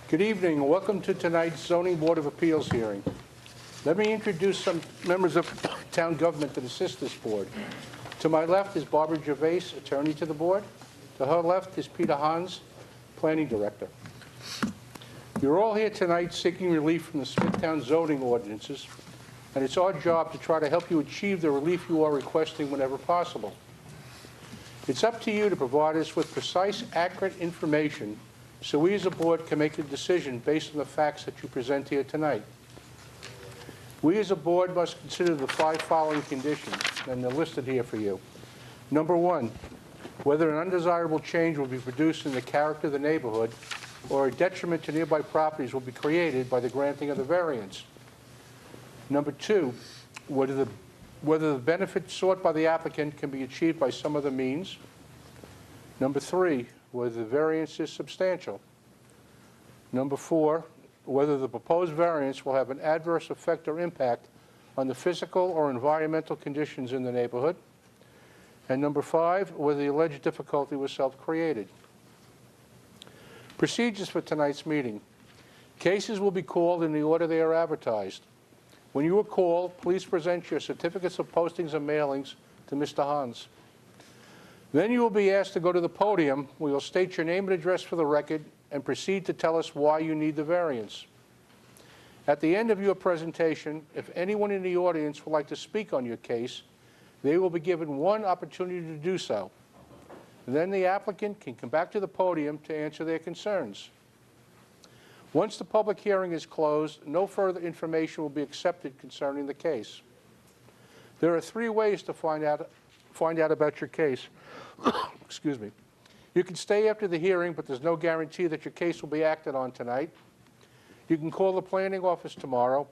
Good evening, and welcome to tonight's Zoning Board of Appeals hearing. Let me introduce some members of town government that assist this board. To my left is Barbara Gervais, attorney to the board. To her left is Peter Hans, planning director. You're all here tonight seeking relief from the Smithtown zoning ordinances, and it's our job to try to help you achieve the relief you are requesting whenever possible. It's up to you to provide us with precise, accurate information so we as a board can make a decision based on the facts that you present here tonight. We as a board must consider the 5 following conditions, and they're listed here for you. Number 1, whether an undesirable change will be produced in the character of the neighborhood or a detriment to nearby properties will be created by the granting of the variance. Number 2, whether the benefit sought by the applicant can be achieved by some other means. Number 3, whether the variance is substantial. Number 4, whether the proposed variance will have an adverse effect or impact on the physical or environmental conditions in the neighborhood. And number 5, whether the alleged difficulty was self-created. Procedures for tonight's meeting. Cases will be called in the order they are advertised. When you are called, please present your certificates of postings and mailings to Mr. Hans. Then you will be asked to go to the podium. We will state your name and address for the record and proceed to tell us why you need the variance. At the end of your presentation, if anyone in the audience would like to speak on your case, they will be given one opportunity to do so. Then the applicant can come back to the podium to answer their concerns. Once the public hearing is closed, no further information will be accepted concerning the case. There are 3 ways to find out about your case. Excuse me. You can stay after the hearing, but there's no guarantee that your case will be acted on tonight. You can call the planning office tomorrow,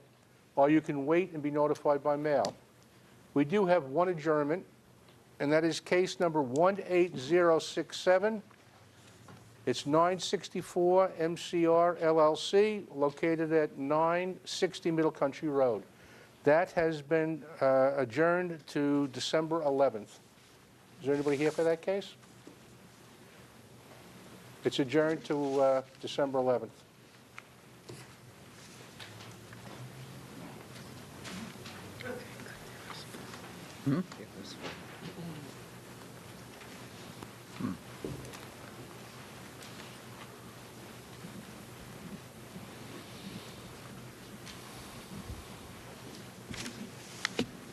or you can wait and be notified by mail. We do have one adjournment, and that is case number 18067. It's 964 MCR LLC, located at 960 Middle Country Road. That has been adjourned to December 11th. Is there anybody here for that case? It's adjourned to December 11th. Hmm?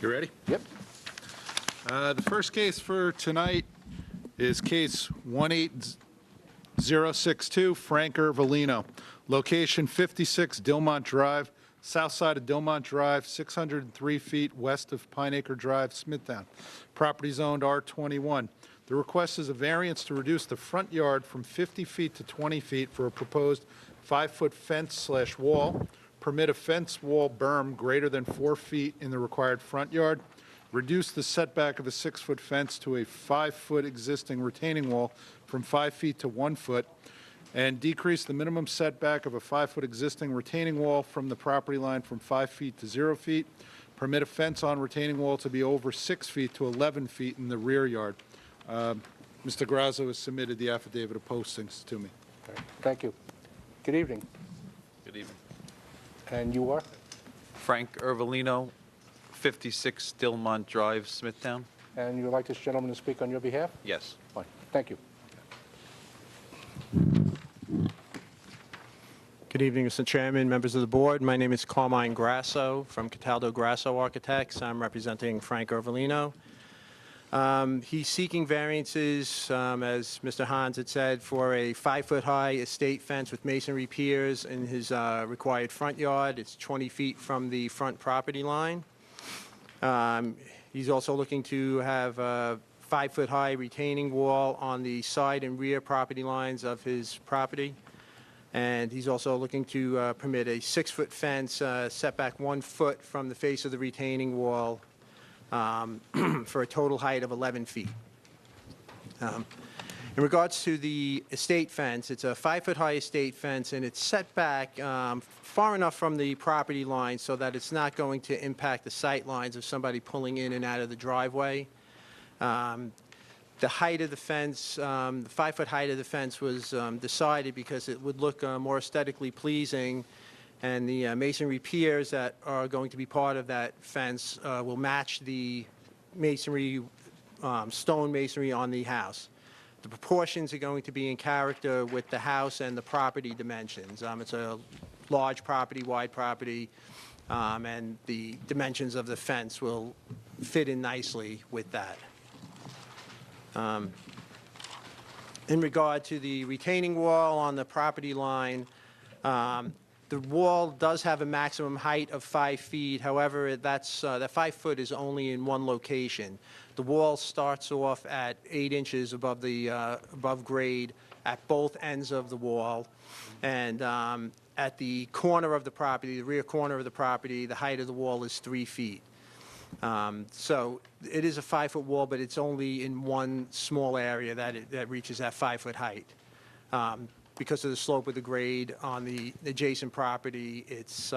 You ready? Yep. The first case for tonight is case 18062, Frank Ervolino. Location 56 Dilmont Drive, south side of Dilmont Drive, 603 feet west of Pine Acre Drive, Smithtown. Property zoned R21. The request is a variance to reduce the front yard from 50 feet to 20 feet for a proposed 5-foot fence/wall. Permit a fence wall berm greater than 4 feet in the required front yard. Reduce the setback of a 6-foot fence to a 5-foot existing retaining wall from 5 feet to 1 foot. And decrease the minimum setback of a 5-foot existing retaining wall from the property line from 5 feet to 0 feet. Permit a fence on retaining wall to be over 6 feet to 11 feet in the rear yard. Mr. Grasso has submitted the affidavit of postings to me. Okay. Thank you. Good evening. Good evening. And you are? Frank Ervolino, 56 Dilmont Drive, Smithtown. And you would like this gentleman to speak on your behalf? Yes. Fine. Thank you. Good evening, Mr. Chairman, members of the board. My name is Carmine Grasso from Cataldo Grasso Architects. I'm representing Frank Ervolino. He's seeking variances, as Mr. Hans had said, for a 5-foot-high estate fence with masonry piers in his required front yard. It's 20 feet from the front property line. He's also looking to have a 5-foot-high retaining wall on the side and rear property lines of his property. And he's also looking to permit a 6-foot fence set back 1 foot from the face of the retaining wall for a total height of 11 feet. In regards to the estate fence, it's a 5-foot-high estate fence, and it's set back far enough from the property line so that it's not going to impact the sight lines of somebody pulling in and out of the driveway. The height of the fence, the 5-foot height of the fence was decided because it would look more aesthetically pleasing, and the masonry piers that are going to be part of that fence will match the masonry, stone masonry on the house. The proportions are going to be in character with the house and the property dimensions. It's a large property, wide property, and the dimensions of the fence will fit in nicely with that. In regard to the retaining wall on the property line, the wall does have a maximum height of 5 feet. However, that 5 foot is only in one location. The wall starts off at 8 inches above the above grade at both ends of the wall, and at the corner of the property, the rear corner of the property, the height of the wall is 3 feet. So it is a 5-foot wall, but it's only in one small area that reaches that 5-foot height. Because of the slope of the grade on the adjacent property, it's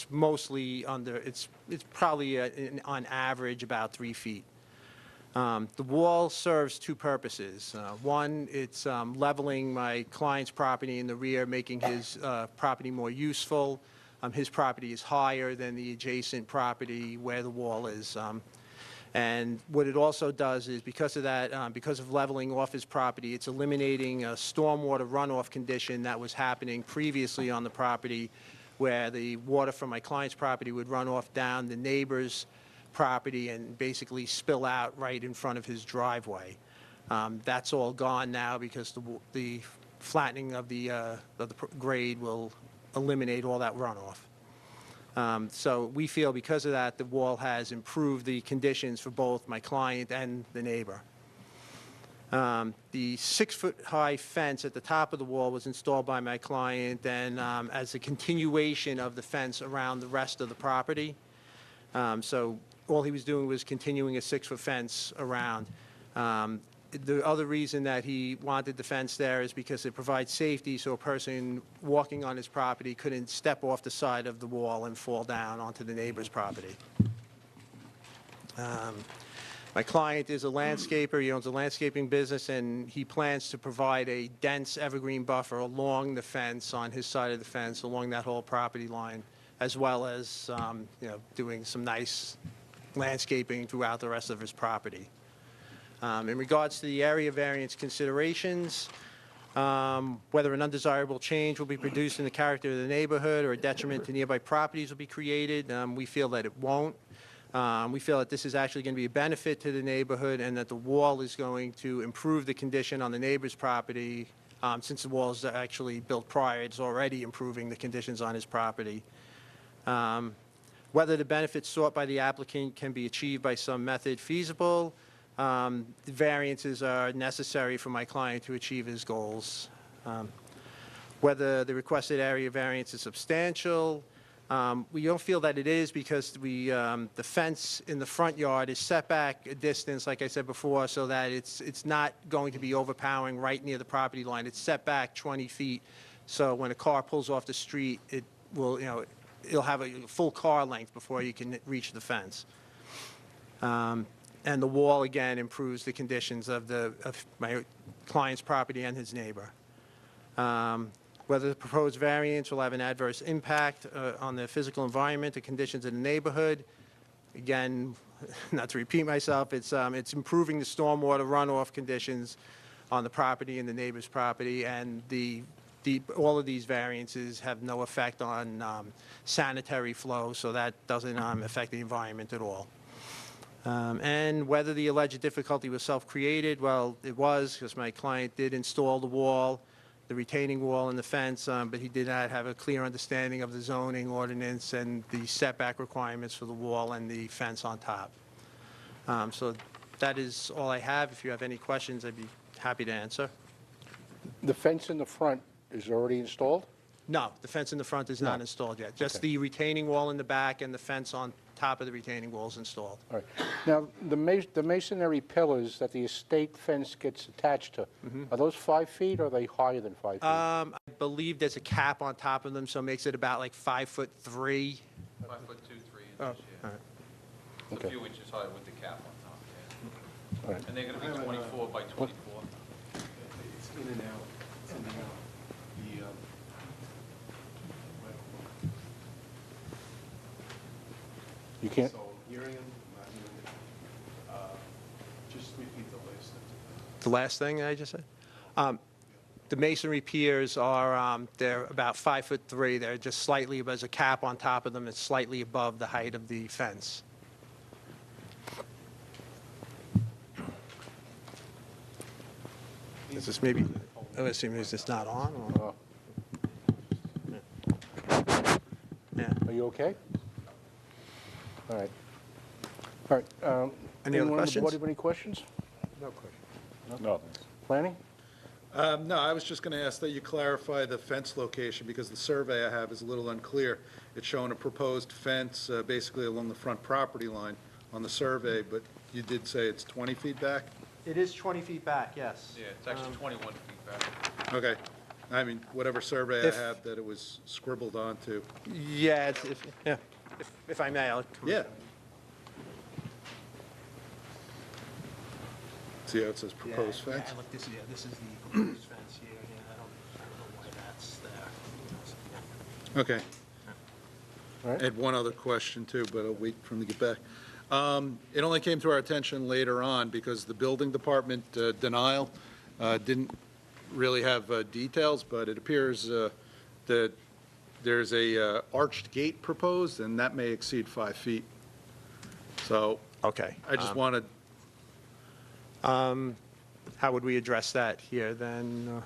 mostly under, it's probably on average about 3 feet. The wall serves two purposes. One, it's leveling my client's property in the rear, making his property more useful. His property is higher than the adjacent property where the wall is. And what it also does is, because of that, because of leveling off his property, it's eliminating a stormwater runoff condition that was happening previously on the property, where the water from my client's property would run off down the neighbor's property and basically spill out right in front of his driveway. That's all gone now because the flattening of the grade will eliminate all that runoff. So we feel because of that, the wall has improved the conditions for both my client and the neighbor. The 6-foot-high fence at the top of the wall was installed by my client and as a continuation of the fence around the rest of the property. So all he was doing was continuing a 6-foot fence around. The other reason that he wanted the fence there is because it provides safety, so a person walking on his property couldn't step off the side of the wall and fall down onto the neighbor's property. My client is a landscaper. He owns a landscaping business, and he plans to provide a dense evergreen buffer along the fence, on his side of the fence, along that whole property line, as well as doing some nice landscaping throughout the rest of his property. In regards to the area variance considerations, whether an undesirable change will be produced in the character of the neighborhood or a detriment to nearby properties will be created, we feel that it won't. We feel that this is actually going to be a benefit to the neighborhood, and that the wall is going to improve the condition on the neighbor's property. Since the wall is actually built prior, it's already improving the conditions on his property. Whether the benefits sought by the applicant can be achieved by some method feasible, the variances are necessary for my client to achieve his goals. Whether the requested area variance is substantial, we don't feel that it is, because the fence in the front yard is set back a distance, like I said before, so that it's not going to be overpowering right near the property line. It's set back 20 feet, so when a car pulls off the street, it will, it'll have a full car length before you can reach the fence. And the wall, again, improves the conditions of my client's property and his neighbor. Whether the proposed variance will have an adverse impact on the physical environment, the conditions in the neighborhood. Again, not to repeat myself, it's improving the stormwater runoff conditions on the property and the neighbor's property, and all of these variances have no effect on sanitary flow, so that doesn't affect the environment at all. And whether the alleged difficulty was self-created, well, it was, because my client did install the wall, the retaining wall and the fence, but he did not have a clear understanding of the zoning ordinance and the setback requirements for the wall and the fence on top. So that is all I have. If you have any questions, I'd be happy to answer. The fence in the front is already installed? No, the fence in the front is not No. installed yet. Just Okay. the retaining wall in the back and the fence on top of the retaining wall is installed. All right. Now, the masonry pillars that the estate fence gets attached to, are those 5 feet, or are they higher than 5 feet? I believe there's a cap on top of them, so it makes it about like 5'3". 5'2", 3 inches, Oh, yeah. all right. It's Okay. a few inches higher with the cap on top, yeah. All right. And they're going to be 24 by 24. It's in and out, it's in and out. You can't, So hearing him, not hearing it. Just repeat the last sentence. The last thing I just said? The masonry piers are, they're about 5'3". They're just slightly, there's a cap on top of them. It's slightly above the height of the fence. Is this maybe, I'm assuming is this not on? Or? Yeah. are you okay? All right. All right. Any other anyone on the board questions? have any questions? No question. No, thanks. Planning? No, I was just going to ask that you clarify the fence location, because the survey I have is a little unclear. It's showing a proposed fence basically along the front property line on the survey, but you did say it's 20 feet back? It is 20 feet back, yes. Yeah, it's actually 21 feet back. Okay. I mean, whatever survey I If- have that it was scribbled onto. Yeah, if I may, I'll. Yeah. See how it says proposed fence? Yeah, look, this is the proposed fence here. Yeah, I don't know why that's there. Okay. All right. I had one other question too, but I'll wait for him to get back. It only came to our attention later on because the building department denial didn't really have details, but it appears that there's a arched gate proposed, and that may exceed 5 feet. So Okay. I just wanted, How would we address that here then?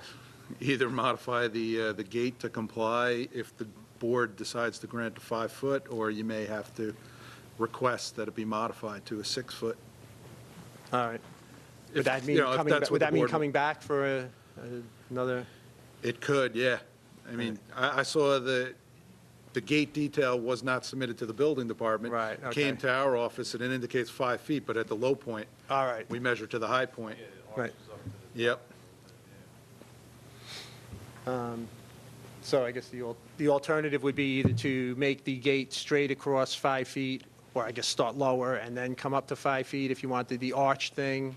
either modify the gate to comply if the board decides to grant a 5 foot, or you may have to request that it be modified to a 6 foot. All right. If, Would that mean you know, if coming, that's ba- what would the that mean board- coming back for another? It could, yeah. I mean, I saw the gate detail was not submitted to the building department. Right, okay. Came to our office, and it indicates 5 feet, but at the low point, All right. we measure to the high point. Right. Yep. So I guess the alternative would be either to make the gate straight across 5 feet, or I guess start lower and then come up to 5 feet if you wanted the arch thing,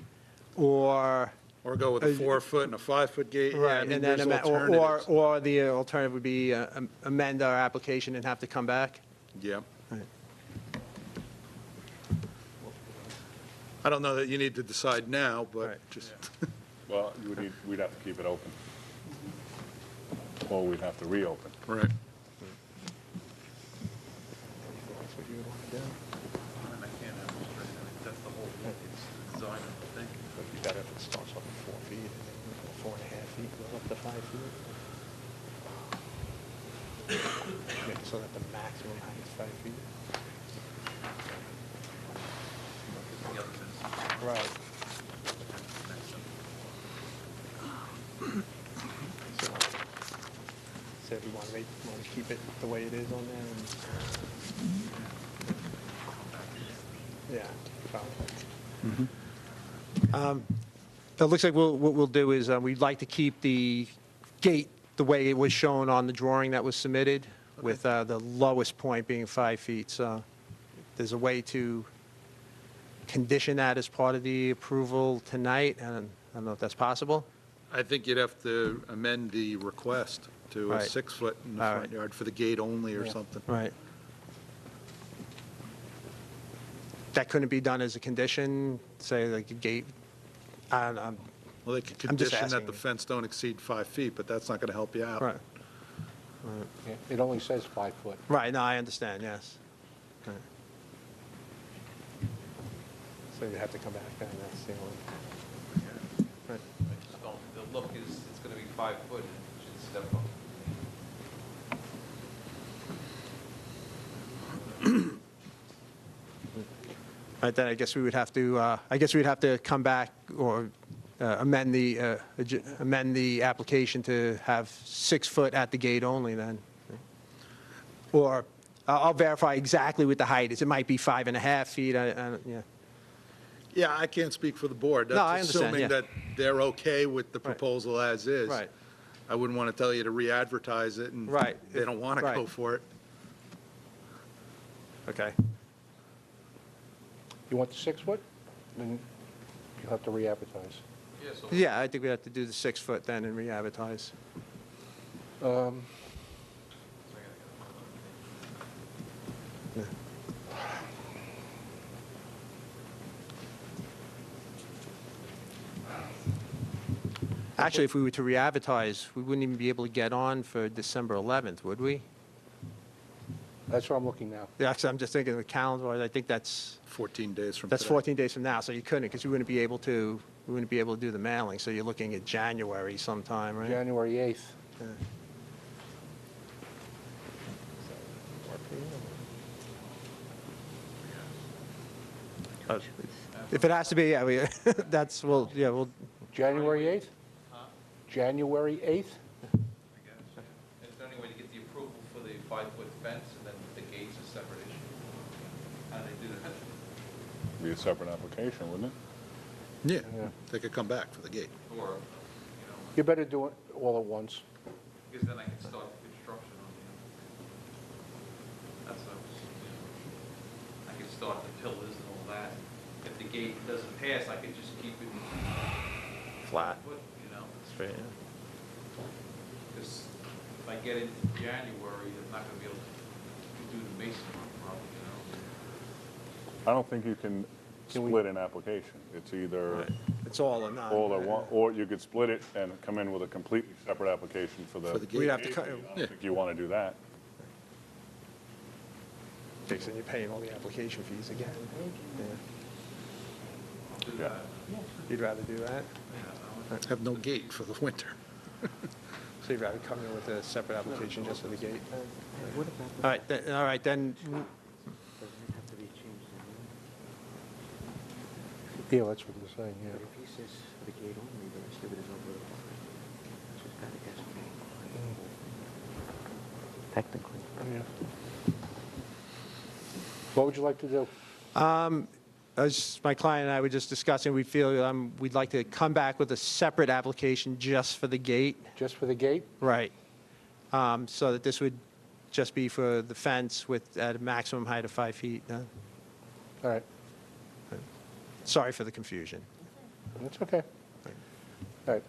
or, Or go with a 4 foot and a 5 foot gate. Yeah, I right, mean, and then, there's or alternatives. or the alternative would be amend our application and have to come back? Yep. Right. I don't know that you need to decide now, but Right. just, Well, we'd have to keep it open. Or we'd have to reopen. right. And I can't have it straight. I mean, that's the whole, it's the design of the thing. Would be better if it starts off at 4 feet, and then 4.5 feet goes up to 5 feet. Yeah, so that the maximum height is 5 feet. The other fence. Right. So if we want to keep it the way it is on there, and, yeah. It looks like what we'll do is, we'd like to keep the gate the way it was shown on the drawing that was submitted, with the lowest point being 5 feet. So there's a way to condition that as part of the approval tonight, and I don't know if that's possible. I think you'd have to amend the request to a Right. 6 foot in the All front right. yard for the gate only or Yeah. something. Right. That couldn't be done as a condition, say like a gate, I don't know. Well, they could I'm just condition that asking. the fence don't exceed 5 feet, but that's not going to help you out. Right, Yeah, it only says 5 foot. right, no, I understand, yes. Right. So you have to come back then, that's the only. Right. I just don't, the look is, it's going to be 5 foot, and it should step up. Right, then I guess we would have to come back or amend the application to have 6 foot at the gate only then. Or I'll verify exactly what the height is. It might be 5.5 feet, yeah. Yeah, I can't speak for the board. No, I That's understand, assuming yeah. that they're okay with the Right. proposal as is. Right. I wouldn't want to tell you to re-advertise it, and Right. they don't want to go Right. for it. Okay. You want the 6 foot? Then You'll have to re-advertise. Yeah, so Yeah, I think we have to do the 6-foot then and re-advertise. Actually, if we were to re-advertise, we wouldn't even be able to get on for December 11th, would we? That's where I'm looking now. Yeah, actually, I'm just thinking of the calendar, I think that's 14 days from That's today. 14 days from now, so you couldn't, because we wouldn't be able to do the mailing, so you're looking at January sometime, right? January 8th. If it has to be, yeah, we'll, January 8th? January 8th? I guess, yeah. Is there any way to get the approval for the 5-foot fence and then the gate's a separate issue? How do they do that? Be a separate application, wouldn't it? Yeah, Yeah. they could come back for the gate. Or, You better do it all at once. because then I can start the construction on the, that's what I was, I can start the pillars and all that. If the gate doesn't pass, I could just keep it flat. foot, Straight, yeah. Because if I get into January, I'm not gonna be able to do the masonry probably, I don't think you can Can we- split an application. It's either Right. It's all or none. all or one, or you could split it and come in with a completely separate application for the. For the gate. We'd have to, I cut- don't think you want to do that. okay, so you're paying all the application fees again. Yeah. Do Yeah. that. You'd rather do that? Have no gate for the winter. So you'd rather come in with a separate application just for the gate? All right, then, Yeah, that's what they're saying, yeah. But if he says the gate only, the rest of it is over the line. So it's got to guess technically. Yeah. What would you like to do? as my client and I were just discussing, we feel we'd like to come back with a separate application just for the gate. Just for the gate? Right. So that this would just be for the fence at a maximum height of 5 feet. All right, Sorry for the confusion. that's okay. All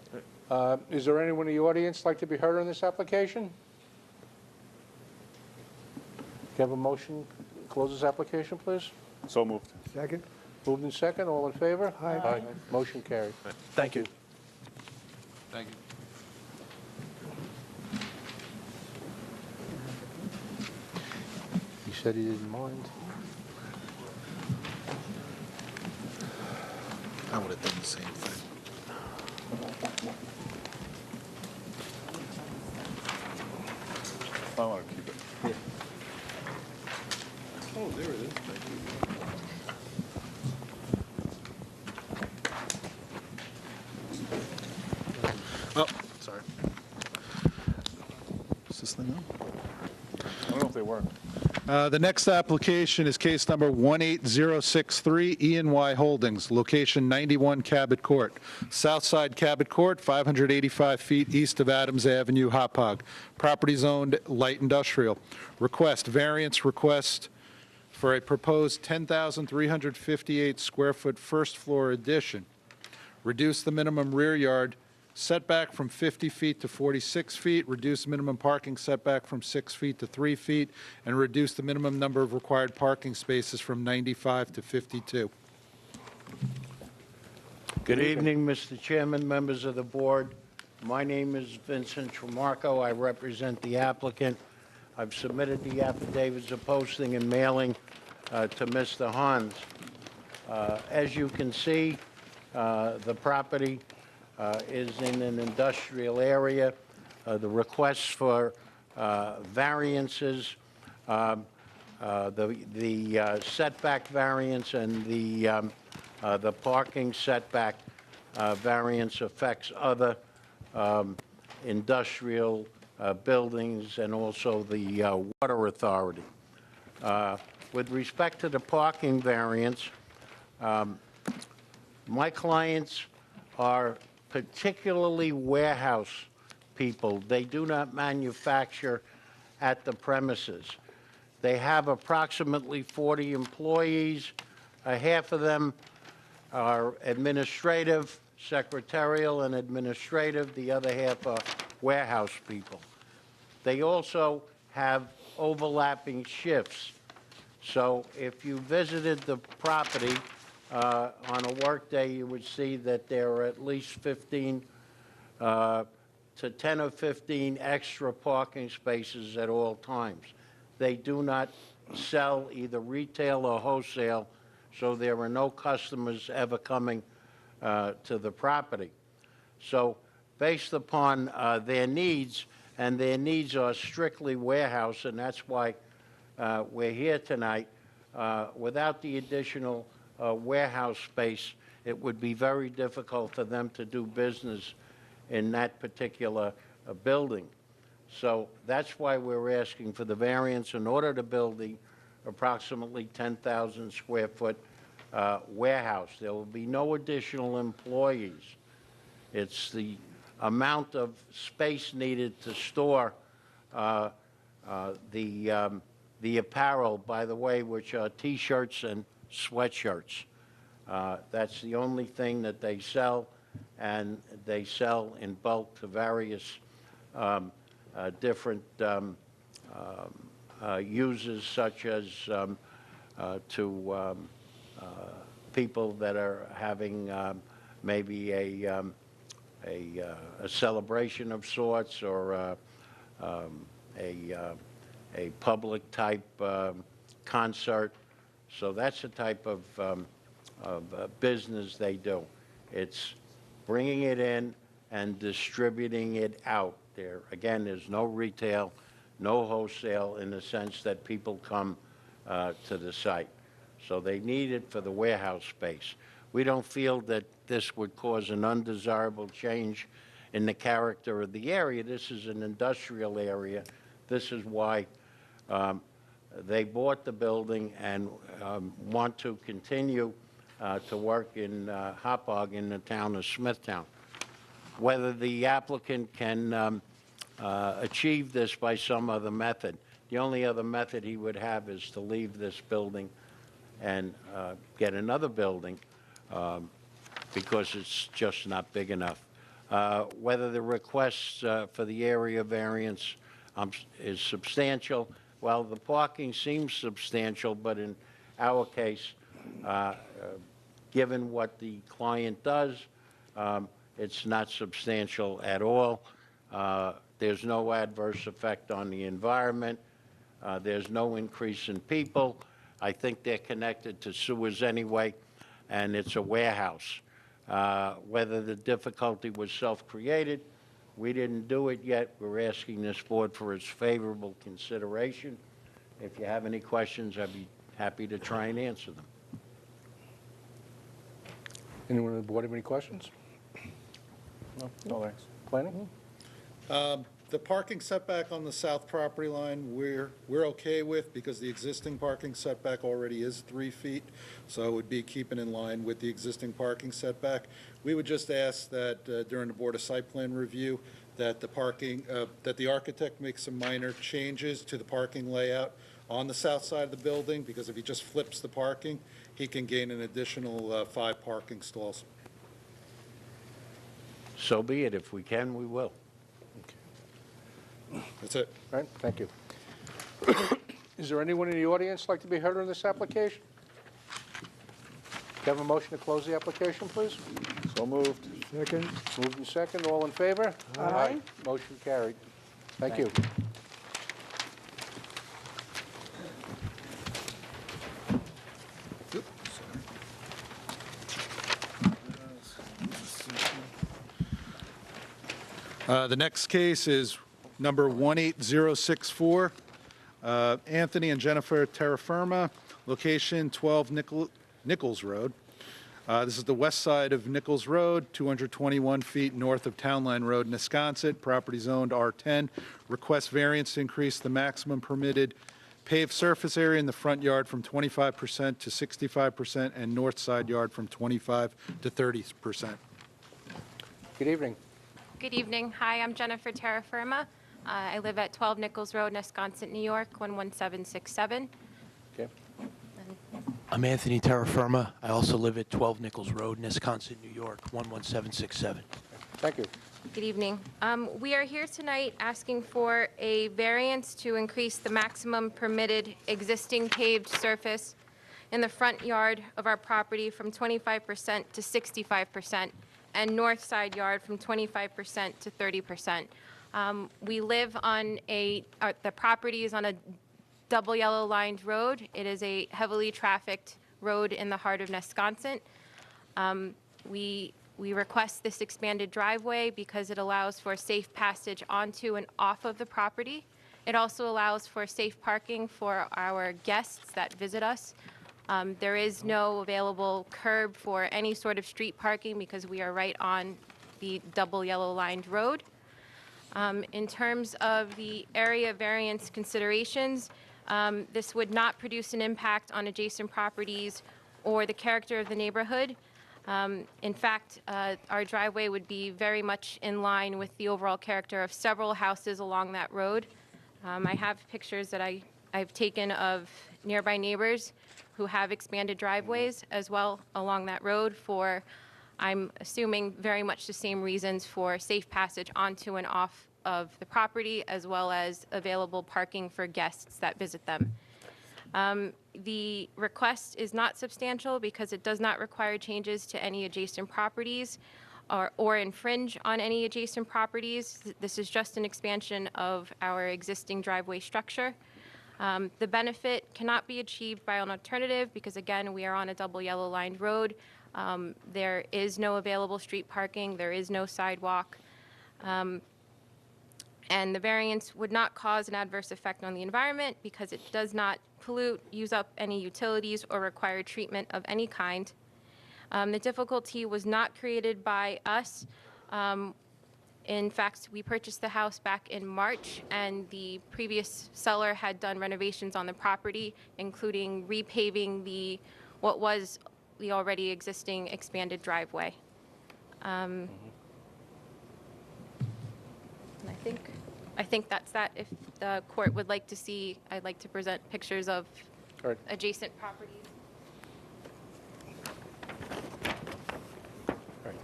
right. Is there anyone in the audience like to be heard on this application? Can I have a motion, to close this application, please? So moved. Second. Moved in second, all in favor? Aye. Motion carried. Thank you. Thank you. He said he didn't mind. I would have done the same thing. I want to keep it. Oh, there it is. Thank you. Oh, sorry. Is this thing on? I don't know if they work. The next application is case number 18063, E&Y Holdings, location 91 Cabot Court, South Side Cabot Court, 585 feet east of Adams Avenue, Hauppauge. Property zoned light industrial. Variance request for a proposed 10,358 square foot first floor addition. Reduce the minimum rear yard setback from 50 feet to 46 feet, reduce minimum parking setback from 6 feet to 3 feet, and reduce the minimum number of required parking spaces from 95 to 52. Good evening, Mr. Chairman, members of the board. My name is Vincent Tramarco. I represent the applicant. I've submitted the affidavits of posting and mailing to Mr. Hans. As you can see, the property is in an industrial area. The requests for variances, the setback variance and the parking setback variance affects other industrial buildings and also the water authority. With respect to the parking variance, my clients are particularly warehouse people. They do not manufacture at the premises. They have approximately 40 employees. Half of them are administrative, secretarial and administrative. The other half are warehouse people. They also have overlapping shifts. So if you visited the property on a workday, you would see that there are at least 15 to 10 or 15 extra parking spaces at all times. They do not sell either retail or wholesale, so there are no customers ever coming to the property. So based upon their needs, and their needs are strictly warehouse, and that's why we're here tonight. Without the additional warehouse space, it would be very difficult for them to do business in that particular building. So that's why we're asking for the variance in order to build the approximately 10,000 square foot warehouse. There will be no additional employees. It's the amount of space needed to store the apparel, by the way, which are T-shirts and sweatshirts. That's the only thing that they sell, and they sell in bulk to various different users, such as to people that are having maybe a celebration of sorts, or a public type concert. So that's the type of business they do. It's bringing it in and distributing it out. There, again, there's no retail, no wholesale, in the sense that people come to the site. So they need it for the warehouse space. We don't feel that this would cause an undesirable change in the character of the area. This is an industrial area. This is why they bought the building and want to continue to work in Hauppauge in the town of Smithtown. Whether the applicant can achieve this by some other method. The only other method he would have is to leave this building and get another building because it's just not big enough. Whether the request for the area variance is substantial, well, the parking seems substantial, but in our case, given what the client does, it's not substantial at all. There's no adverse effect on the environment. There's no increase in people. I think they're connected to sewers anyway, and it's a warehouse. Whether the difficulty was self-created, we didn't do it yet. We're asking this board for its favorable consideration. If you have any questions, I'd be happy to try and answer them. Anyone on the board have any questions? No, thanks. Planning? The parking setback on the south property line, we're okay with, because the existing parking setback already is 3 feet, so it would be keeping in line with the existing parking setback. We would just ask that during the Board of Site Plan review, that the parking, that the architect makes some minor changes to the parking layout on the south side of the building, because if he just flips the parking, he can gain an additional 5 parking stalls. So be it. If we can, we will. That's it. All right, thank you. Is there anyone in the audience like to be heard on this application? Have a motion to close the application, please? So moved. Second. Moved and second, all in favor? Aye. Motion carried. Thank you. The next case is number 18064, Anthony and Jennifer Terraferma, location 12 Nichols Road. This is the west side of Nichols Road, 221 feet north of Town Line Road, Wisconsin. Property zoned R10. Request variance to increase the maximum permitted paved surface area in the front yard from 25% to 65% and north side yard from 25 to 30%. Good evening. Good evening. Hi, I'm Jennifer Terraferma. I live at 12 Nichols Road, Wisconsin, New York, 11767. Okay. And I'm Anthony Terraferma. I also live at 12 Nichols Road, Wisconsin, New York, 11767. Thank you. Good evening. We are here tonight asking for a variance to increase the maximum permitted existing paved surface in the front yard of our property from 25% to 65%, and north side yard from 25% to 30%. We live on the property is on a double yellow lined road. It is a heavily trafficked road in the heart of Wisconsin. We request this expanded driveway because it allows for safe passage onto and off of the property. It also allows for safe parking for our guests that visit us. There is no available curb for any sort of street parking because we are right on the double yellow lined road. In terms of the area variance considerations, this would not produce an impact on adjacent properties or the character of the neighborhood. In fact, our driveway would be very much in line with the overall character of several houses along that road. I have pictures that I've taken of nearby neighbors who have expanded driveways as well along that road for, I'm assuming, very much the same reasons for safe passage onto and off of the property, as well as available parking for guests that visit them. The request is not substantial because it does not require changes to any adjacent properties or infringe on any adjacent properties. This is just an expansion of our existing driveway structure. The benefit cannot be achieved by an alternative because, again, we are on a double yellow lined road. There is no available street parking. There is no sidewalk. And the variance would not cause an adverse effect on the environment because it does not pollute, use up any utilities, or require treatment of any kind. The difficulty was not created by us. In fact, we purchased the house back in March, and the previous seller had done renovations on the property, including repaving what was the already existing expanded driveway. And I think that's that. If the court would like to see, I'd like to present pictures of All right. adjacent properties. All right.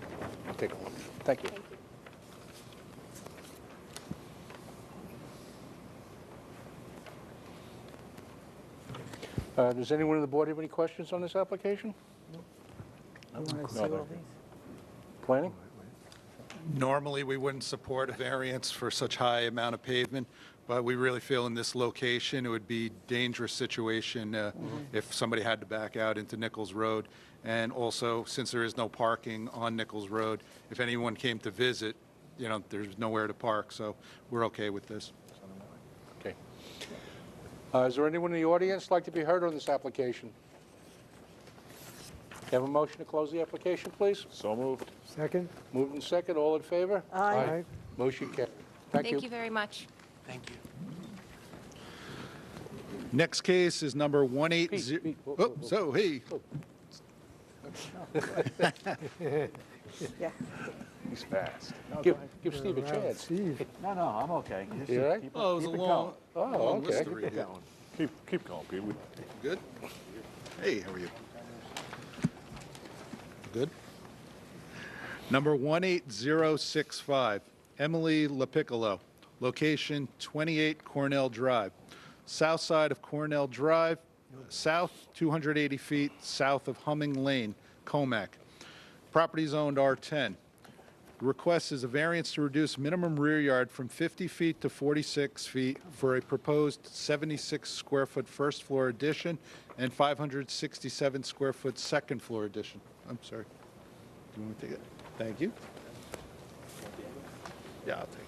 I'll take a look. Thank you. Thank you. Does anyone on the board have any questions on this application? Planning? Normally, we wouldn't support a variance for such high amount of pavement, but we really feel in this location, it would be a dangerous situation if somebody had to back out into Nichols Road. And also, since there is no parking on Nichols Road, if anyone came to visit, there's nowhere to park, so we're okay with this. Okay. Is there anyone in the audience like to be heard on this application? Have a motion to close the application, please? So moved. Second? Moved and second, all in favor? Aye. Motion carried. Thank you. Thank you very much. Thank you. Next case is number 180. Pete, whoa, Oh, whoa, whoa. so, hey, He's fast. Give Steve a chance. Steve. No, I'm okay. Just You all right? keep- oh, it was a keep it long, Oh, long list okay. to read. Yeah. Keep going, Pete. Good? Hey, how are you? Good? Number 18065, Emily LaPiccolo, location 28 Cornell Drive, south side of Cornell Drive, south 280 feet south of Humming Lane, Comac. Property zoned R10. The request is a variance to reduce minimum rear yard from 50 feet to 46 feet for a proposed 76 square foot first floor addition and 567 square foot second floor addition. I'm sorry. Do you want me to take it? Thank you. Yeah, I'll take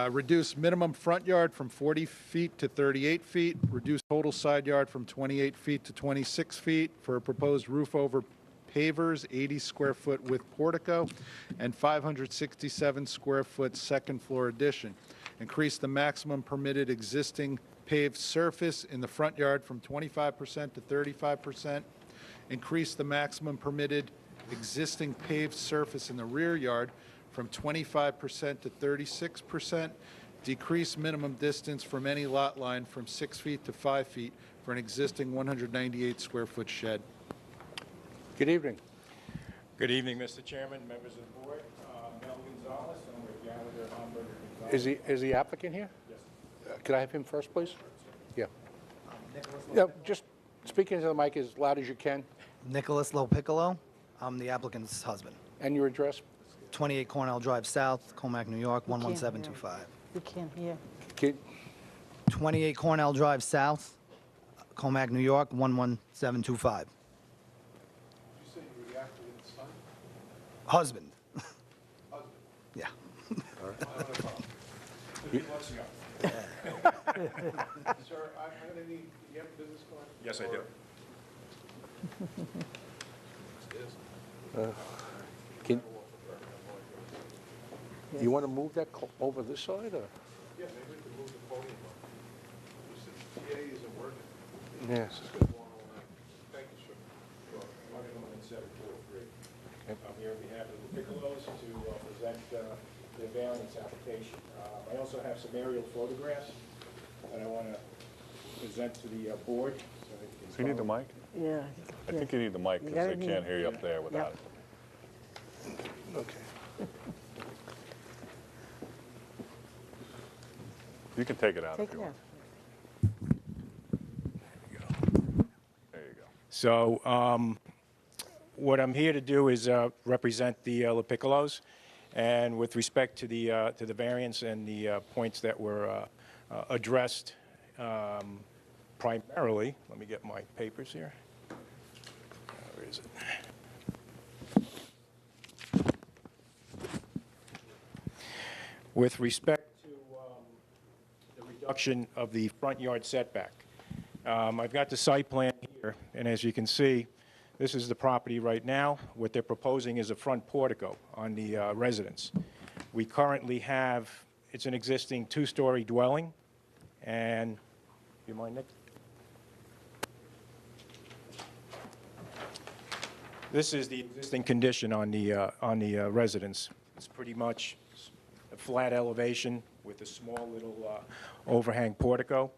it. Reduce minimum front yard from 40 feet to 38 feet. Reduce total side yard from 28 feet to 26 feet for a proposed roof over pavers, 80 square foot with portico, and 567 square foot second floor addition. Increase the maximum permitted existing paved surface in the front yard from 25% to 35%. Increase the maximum permitted existing paved surface in the rear yard from 25% to 36%. Decrease minimum distance from any lot line from 6 feet to 5 feet for an existing 198-square-foot shed. Good evening. Good evening, Mr. Chairman, members of the board. Mel Gonzalez, I'm with Gallagher, Homburg, and Gonzalez. Is the applicant here? Yes. Could I have him first, please? Yeah. Yeah, just speak into the mic as loud as you can. Nicholas Lopiccolo. I'm the applicant's husband. And your address? 28 Cornell Drive South, Comac, New York, 11725. We can't hear. 28 Cornell Drive South, Comac, New York, 11725. Did you say you were the applicant's son? Husband. Husband? Yeah. Sir, I'm gonna need, do you have a business card? Yes, I do. Can, you want to move that over this side, or? Yeah, maybe we can move the podium up. The PA isn't working. Yes. This is gonna go on all night. Thank you, sir. Martin Owen, 743. I'm here on behalf of the Piccolos to present the variance application. I also have some aerial photographs that I want to present to the board. So they can So you need the mic? Yeah. I think you need the mic because they can't hear you up there without it. Okay. You can take it out if Take you it want. out. There you go. So what I'm here to do is represent the LaPiccolos, and with respect to the variance and the points that were addressed primarily, let me get my papers here. Where is it? With respect to the reduction of the front yard setback, I've got the site plan here, and as you can see, this is the property right now. What they're proposing is a front portico on the residence. We currently have, it's an existing two-story dwelling, and, you mind, Nick? This is the existing condition on the residence. It's pretty much a flat elevation with a small little overhang portico.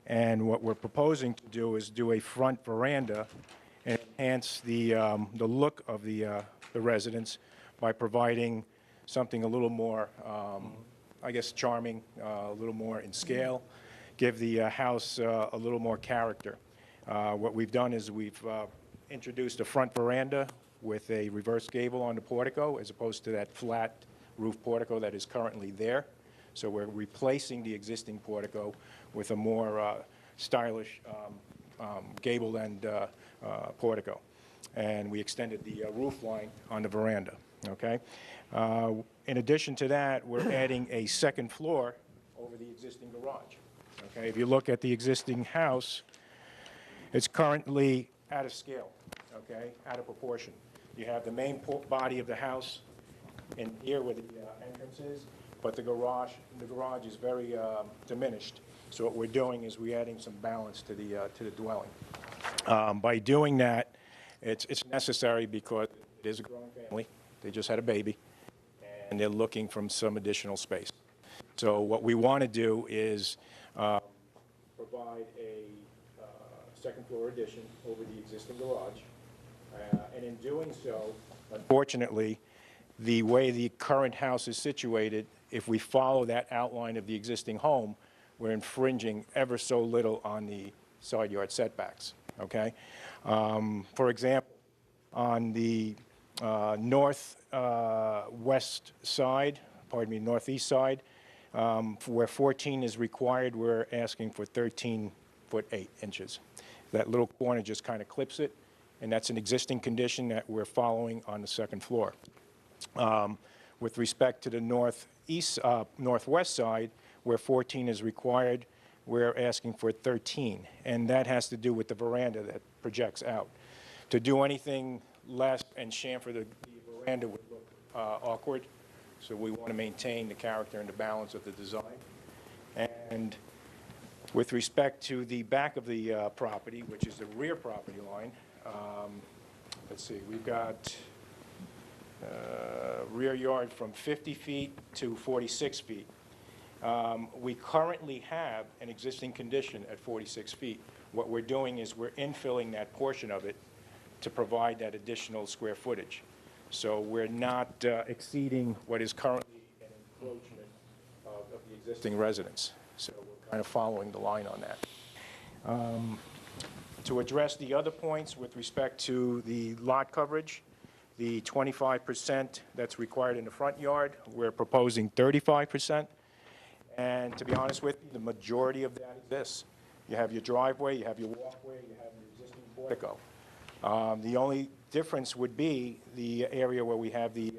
And what we're proposing to do is do a front veranda and enhance the look of the residence by providing something a little more, I guess, charming, a little more in scale, give the house a little more character. What we've done is we've introduced a front veranda with a reverse gable on the portico as opposed to that flat roof portico that is currently there. So we're replacing the existing portico with a more stylish gable end portico. And we extended the roof line on the veranda, okay? In addition to that, we're adding a second floor over the existing garage, okay? If you look at the existing house, it's currently out of scale, okay, out of proportion. You have the main body of the house in here where the entrance is, but the garage is very diminished. So what we're doing is we're adding some balance to the dwelling. By doing that, it's necessary because it is a growing family. They just had a baby, and they're looking for some additional space. So what we want to do is provide a second floor addition over the existing garage. And in doing so, unfortunately, the way the current house is situated, if we follow that outline of the existing home, we're infringing ever so little on the side yard setbacks, okay? For example, on the northeast side, where 14 is required, we're asking for 13 foot 8 inches. That little corner just kind of clips it, and that's an existing condition that we're following on the second floor. With respect to the northwest side, where 14 is required, we're asking for 13, and that has to do with the veranda that projects out. To do anything less and chamfer the veranda would look awkward, so we want to maintain the character and the balance of the design. And with respect to the back of the property, which is the rear property line, let's see, we've got rear yard from 50 feet to 46 feet. We currently have an existing condition at 46 feet. What we're doing is we're infilling that portion of it to provide that additional square footage. So we're not exceeding what is currently an encroachment of the existing residence. So we're kind of following the line on that. To address the other points with respect to the lot coverage, the 25% that's required in the front yard, we're proposing 35%. And to be honest with you, the majority of that is this. You have your driveway, you have your walkway, you have your existing portico. The only difference would be the area where we have the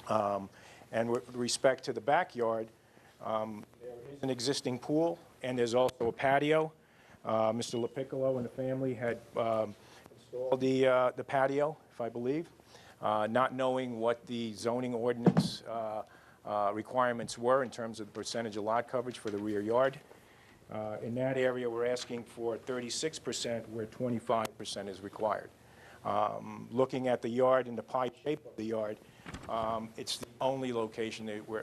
veranda. And with respect to the backyard, there is an existing pool, and there's also a patio. Mr. LaPiccolo and the family had installed the patio, if I believe, not knowing what the zoning ordinance requirements were in terms of the percentage of lot coverage for the rear yard. In that area, we're asking for 36% where 25% is required. Looking at the yard and the pie shape of the yard, it's the only location that we're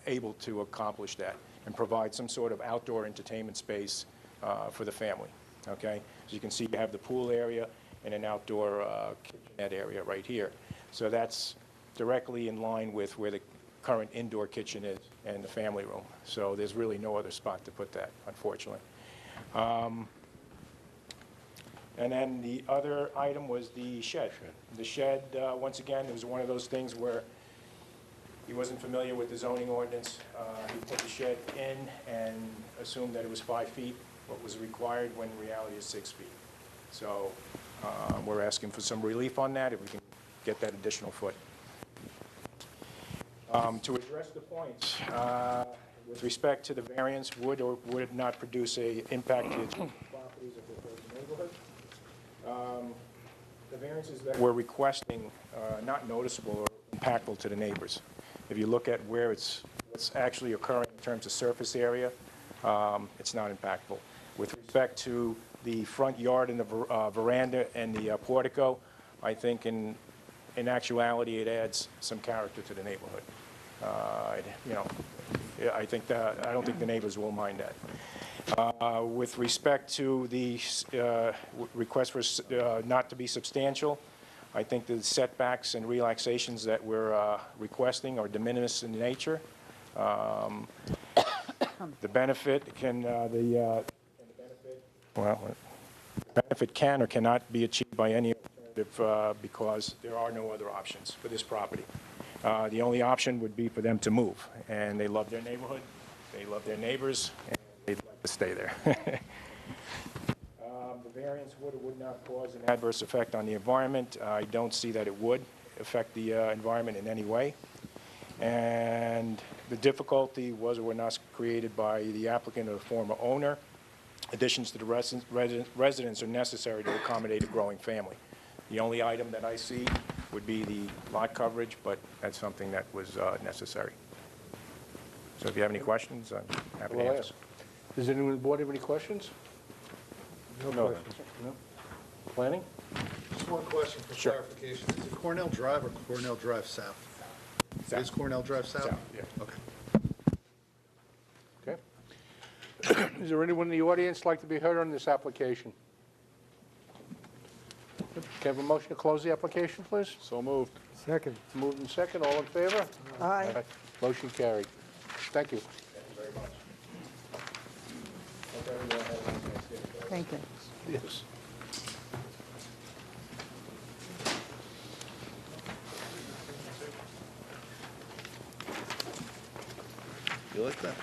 able to accomplish that and provide some sort of outdoor entertainment space for the family, okay? As you can see, you have the pool area and an outdoor kitchenette area right here. So that's directly in line with where the current indoor kitchen is and the family room. So there's really no other spot to put that, unfortunately. And then the other item was the shed. The shed, once again, it was one of those things where he wasn't familiar with the zoning ordinance. He put the shed in and assumed that it was 5 feet, what was required when in reality is 6 feet. So we're asking for some relief on that, if we can get that additional foot. To address the points, with respect to the variance, would or would not produce a impact to adjacent properties of the neighborhood. The variances that we're requesting are not noticeable or impactful to the neighbors. If you look at where what's actually occurring in terms of surface area, it's not impactful. With respect to the front yard and the veranda and the portico, I think in actuality it adds some character to the neighborhood. You know, I don't think the neighbors will mind that. With respect to the request for not to be substantial, I think the setbacks and relaxations that we're requesting are de minimis in nature. The benefit can or cannot be achieved by any alternative because there are no other options for this property. The only option would be for them to move, and they love their neighborhood, they love their neighbors, and they'd like to stay there. The variance would or would not cause an adverse effect on the environment. I don't see that it would affect the environment in any way. And the difficulty was or were not created by the applicant or the former owner. Additions to the residence are necessary to accommodate a growing family. The only item that I see would be the lot coverage, but that's something that was necessary. So if you have any questions, I'm happy to answer. Does anyone on the board have any questions? No. No? Planning? Just one question for clarification. Is it Cornell Drive or Cornell Drive South? South. Is Cornell Drive South? South, yeah. Okay. Okay. Is there anyone in the audience like to be heard on this application? Can I have a motion to close the application, please? So moved. Second. Moved and second, all in favor? Aye. Motion carried. Thank you. Thank you. Yes. You like that?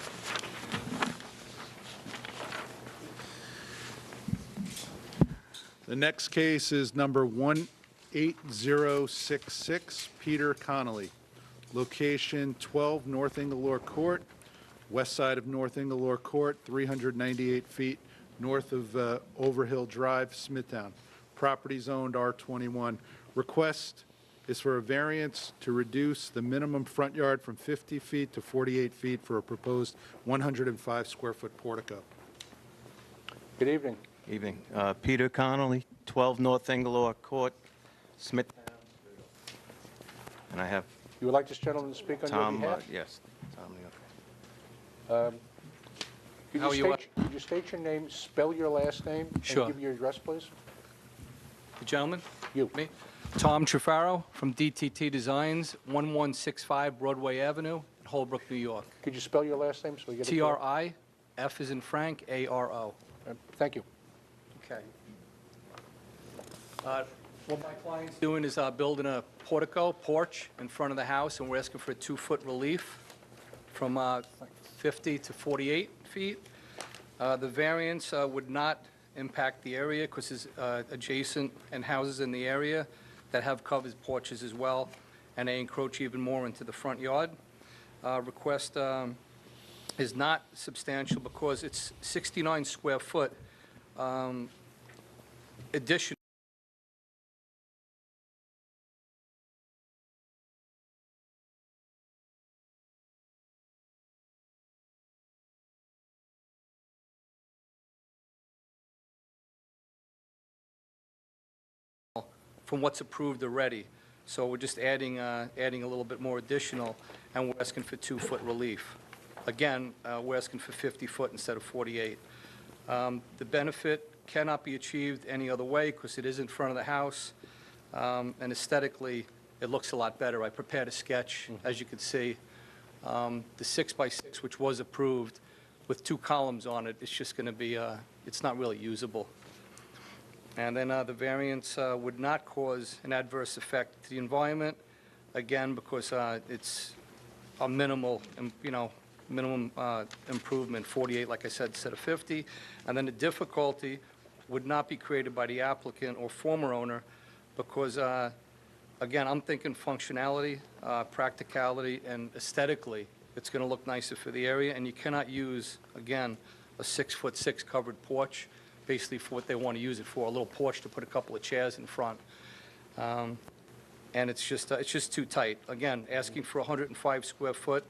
The next case is number 18066, Peter Connolly. Location 12 North Inglore Court, west side of North Inglore Court, 398 feet north of Overhill Drive, Smithtown. Property zoned R21. Request is for a variance to reduce the minimum front yard from 50 feet to 48 feet for a proposed 105 square foot portico. Good evening. Evening. Peter Connolly, 12 North Inglore Court, Smithtown. And I have You would like this gentleman to speak on your Tom, behalf? yes, Tom. How are you? Could you state your name, spell your last name? Sure. And give your address, please? The gentleman? You. Me? Tom Trufaro from DTT Designs, 1165 Broadway Avenue, in Holbrook, New York. Could you spell your last name so we get it? T-R-I, F is in Frank, A-R-O. Thank you. Okay. What my client's doing is building a porch in front of the house, and we're asking for a 2-foot relief from 50 to 48 feet. The variance would not impact the area because it's adjacent and houses in the area that have covered porches as well, and they encroach even more into the front yard. Request is not substantial because it's 69 square foot addition from what's approved already. So we're just adding a little bit more additional, and we're asking for 2-foot relief. Again, we're asking for 50 foot instead of 48. The benefit cannot be achieved any other way because it is in front of the house, and aesthetically, it looks a lot better. I prepared a sketch, as you can see. The 6x6, which was approved, with 2 columns on it, it's just going to be, it's not really usable. And then the variance would not cause an adverse effect to the environment, again, because it's a minimal, minimum improvement, 48, like I said, instead of 50. And then the difficulty would not be created by the applicant or former owner because, again, I'm thinking functionality, practicality, and aesthetically, it's going to look nicer for the area. And you cannot use, again, a 6'6" covered porch, basically for what they want to use it for, a little porch to put a couple of chairs in front. And it's just too tight. Again, asking for 105 square foot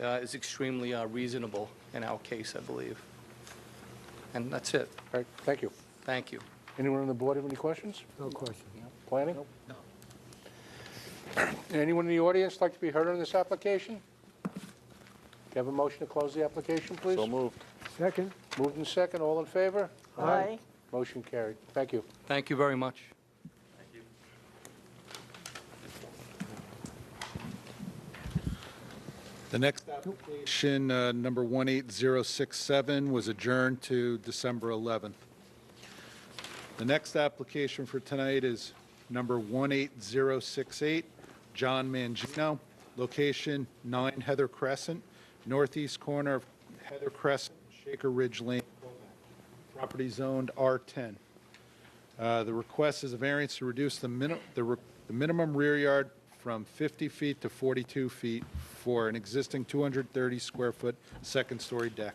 is extremely reasonable in our case, I believe. And that's it. All right, thank you. Thank you. Anyone on the board have any questions? No question. Planning? No. Anyone in the audience like to be heard on this application? Do you have a motion to close the application, please? So moved. Second. Moved in second, all in favor? Aye. Motion carried. Thank you. Thank you very much. The next application, number 18067, was adjourned to December 11th. The next application for tonight is number 18068, John Mangino, location 9 Heather Crescent, northeast corner of Heather Crescent, Shaker Ridge Lane, property zoned R10. The request is a variance to reduce the minimum rear yard from 50 feet to 42 feet for an existing 230 square foot second-story deck.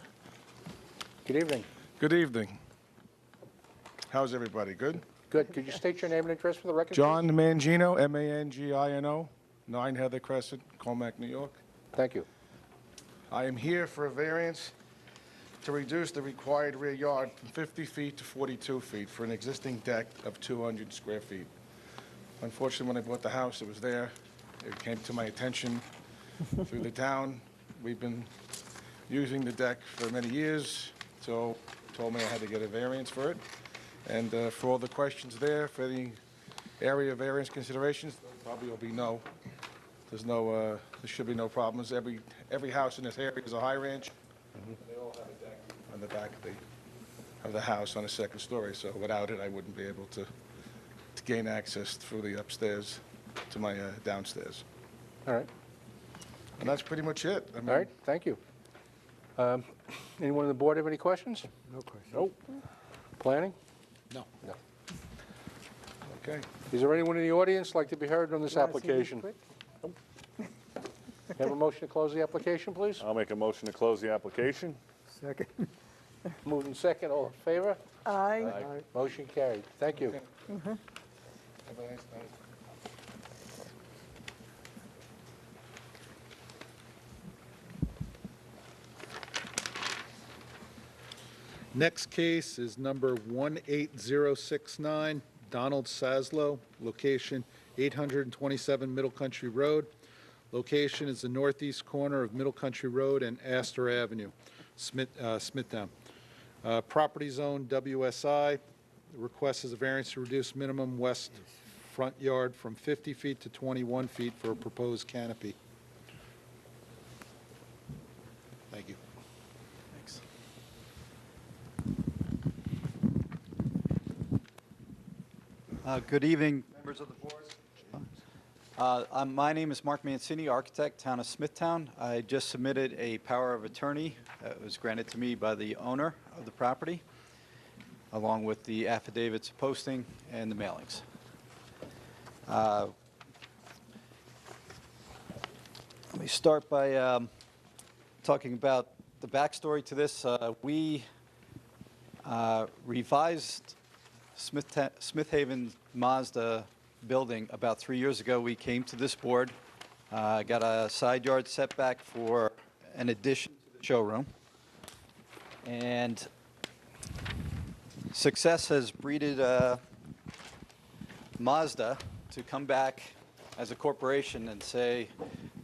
Good evening. Good evening. How's everybody? Good? Good. Could you state your name and address for the record? John Mangino, M-A-N-G-I-N-O, 9 Heather Crescent, Colmac, New York. Thank you. I am here for a variance to reduce the required rear yard from 50 feet to 42 feet for an existing deck of 200 square feet. Unfortunately, when I bought the house, it was there. It came to my attention through the town. We've been using the deck for many years, so told me I had to get a variance for it. And for all the questions there, for the area variance considerations, probably will be no. There's no, there should be no problems. Every house in this area is a high ranch. They all have a deck on the back of the house on the second story, so without it, I wouldn't be able to gain access through the upstairs to my downstairs. All right. And that's pretty much it. I mean, All right, thank you. Anyone on the board have any questions? No question. Nope. Planning? No. No. Okay. Is there anyone in the audience like to be heard on this application? Nope. Have a motion to close the application, please? I'll make a motion to close the application. Second. Moved in second, all in favor? Aye. Motion carried. Thank you. Have a nice night. Next case is number 18069, Donald Saslow, location 827 Middle Country Road. Location is the northeast corner of Middle Country Road and Astor Avenue. Smithtown. Property zone WSI. The request is a variance to reduce minimum west front yard from 50 feet to 21 feet for a proposed canopy. Thank you. Thanks. Good evening, members of the board. My name is Mark Mancini, architect, town of Smithtown. I just submitted a power of attorney that was granted to me by the owner of the property, along with the affidavits of posting and the mailings. Let me start by talking about the backstory to this. We revised Smithhaven Mazda building about 3 years ago. We came to this board, got a side yard setback for an addition to the showroom, and success has breeded Mazda to come back as a corporation and say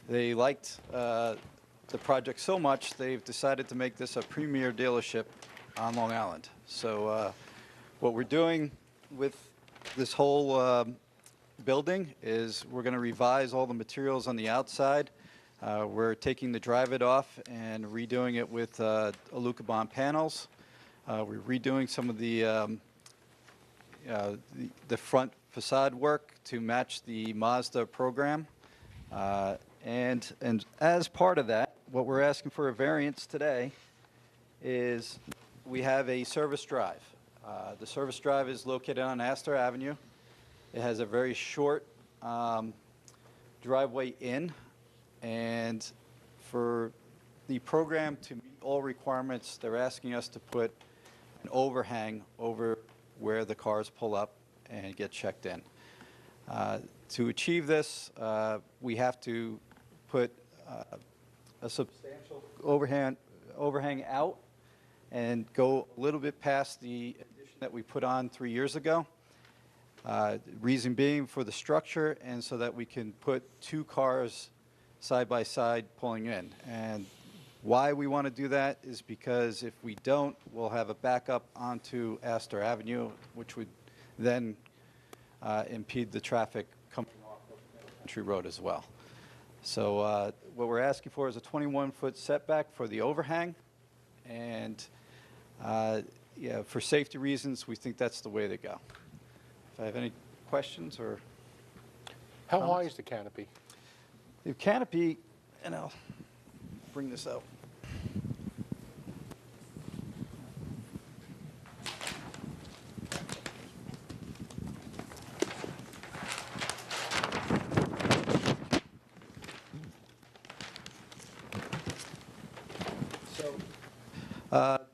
they liked the project so much they've decided to make this a premier dealership on Long Island. So what we're doing with this whole building is we're going to revise all the materials on the outside. We're taking the drive-it off and redoing it with Alucobond panels. We're redoing some of the front facade work to match the Mazda program. And as part of that, what we're asking for a variance today is we have a service drive. The service drive is located on Astor Avenue. It has a very short driveway in, and for the program to meet all requirements, they're asking us to put an overhang over where the cars pull up and get checked in. To achieve this, we have to put a substantial overhang out and go a little bit past the addition that we put on 3 years ago. Reason being for the structure and so that we can put two cars side by side pulling in. And why we want to do that is because if we don't, we'll have a backup onto Astor Avenue, which would then impede the traffic coming off of Country Road as well. So what we're asking for is a 21-foot setback for the overhang. And yeah, for safety reasons, we think that's the way to go. If I have any questions or How high is the canopy? the canopy, and I'll bring this out.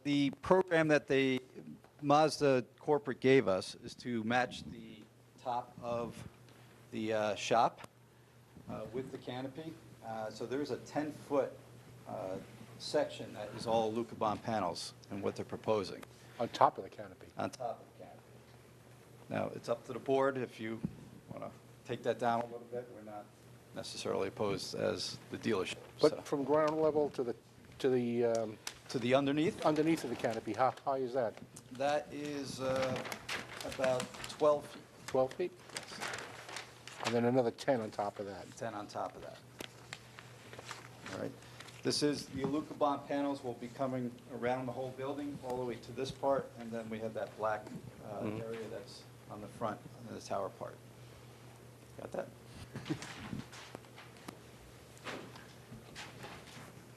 The program that the Mazda corporate gave us is to match the top of the shop with the canopy. So there's a 10-foot section that is all Alucobond panels and what they're proposing. On top of the canopy? On top of the canopy. Now, it's up to the board if you want to take that down a little bit. We're not necessarily opposed as the dealership. But so. from ground level to the To the underneath? underneath of the canopy, how high is that? That is about 12 feet. 12 feet? And then another 10 on top of that. 10 on top of that. All right. This is, the Alucobond panels will be coming around the whole building, all the way to this part, and then we have that black area that's on the front, and the tower part. Got that?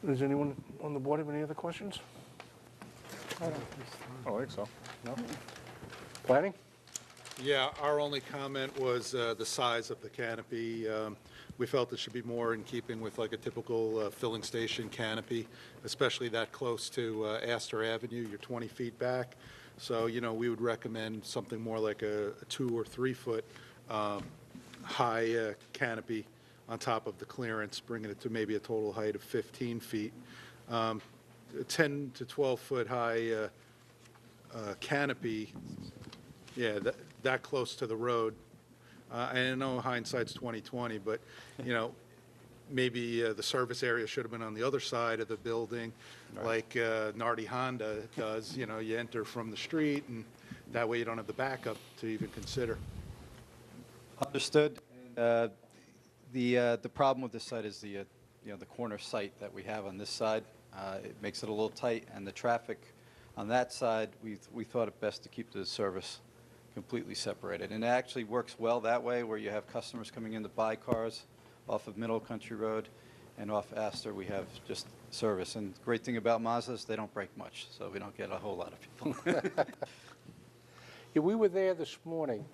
Does anyone on the board have any other questions? I don't think so. No? Planning? Yeah, our only comment was the size of the canopy. We felt it should be more in keeping with like a typical filling station canopy, especially that close to Astor Avenue. You're 20 feet back. So, you know, we would recommend something more like a 2 or 3 foot high canopy on top of the clearance, bringing it to maybe a total height of 15 feet. 10 to 12 foot high canopy, yeah, that close to the road. I know hindsight's 20/20, but, you know, maybe the service area should have been on the other side of the building, like Nardi Honda does. You know, you enter from the street, and that way you don't have the backup to even consider. Understood. The problem with this site is the corner site that we have on this side. It makes it a little tight, and the traffic on that side, we thought it best to keep the service completely separated. And it actually works well that way, where you have customers coming in to buy cars off of Middle Country Road, and off Astor we have just service. And the great thing about Mazdas, they don't break much, so we don't get a whole lot of people. Yeah, we were there this morning.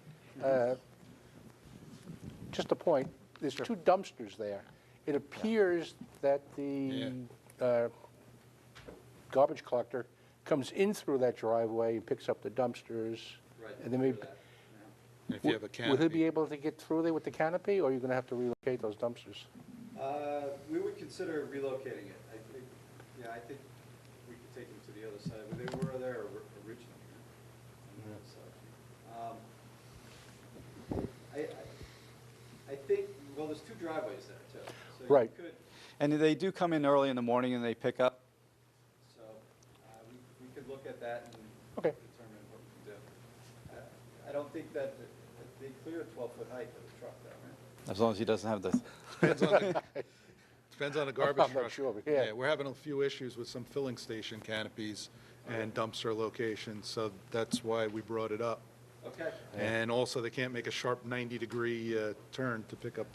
Just a point, there's two dumpsters there. It appears that the garbage collector comes in through that driveway and picks up the dumpsters. Right. And then maybe, If you have a will he canopy. be able to get through there with the canopy, or are you going to have to relocate those dumpsters? We would consider relocating it. I think we could take them to the other side. They were there originally on that side. I think, well, there's two driveways there, too. So you Right. could- And they do come in early in the morning and they pick up. So we could look at that and Okay. determine what we can do. I don't think that they clear a 12-foot height of the truck, though, right? As long as he doesn't have the... Depends on the garbage I'm not truck. sure, but yeah. We're having a few issues with some filling station canopies and dumpster locations, so that's why we brought it up. Okay. And also, they can't make a sharp 90-degree turn to pick up.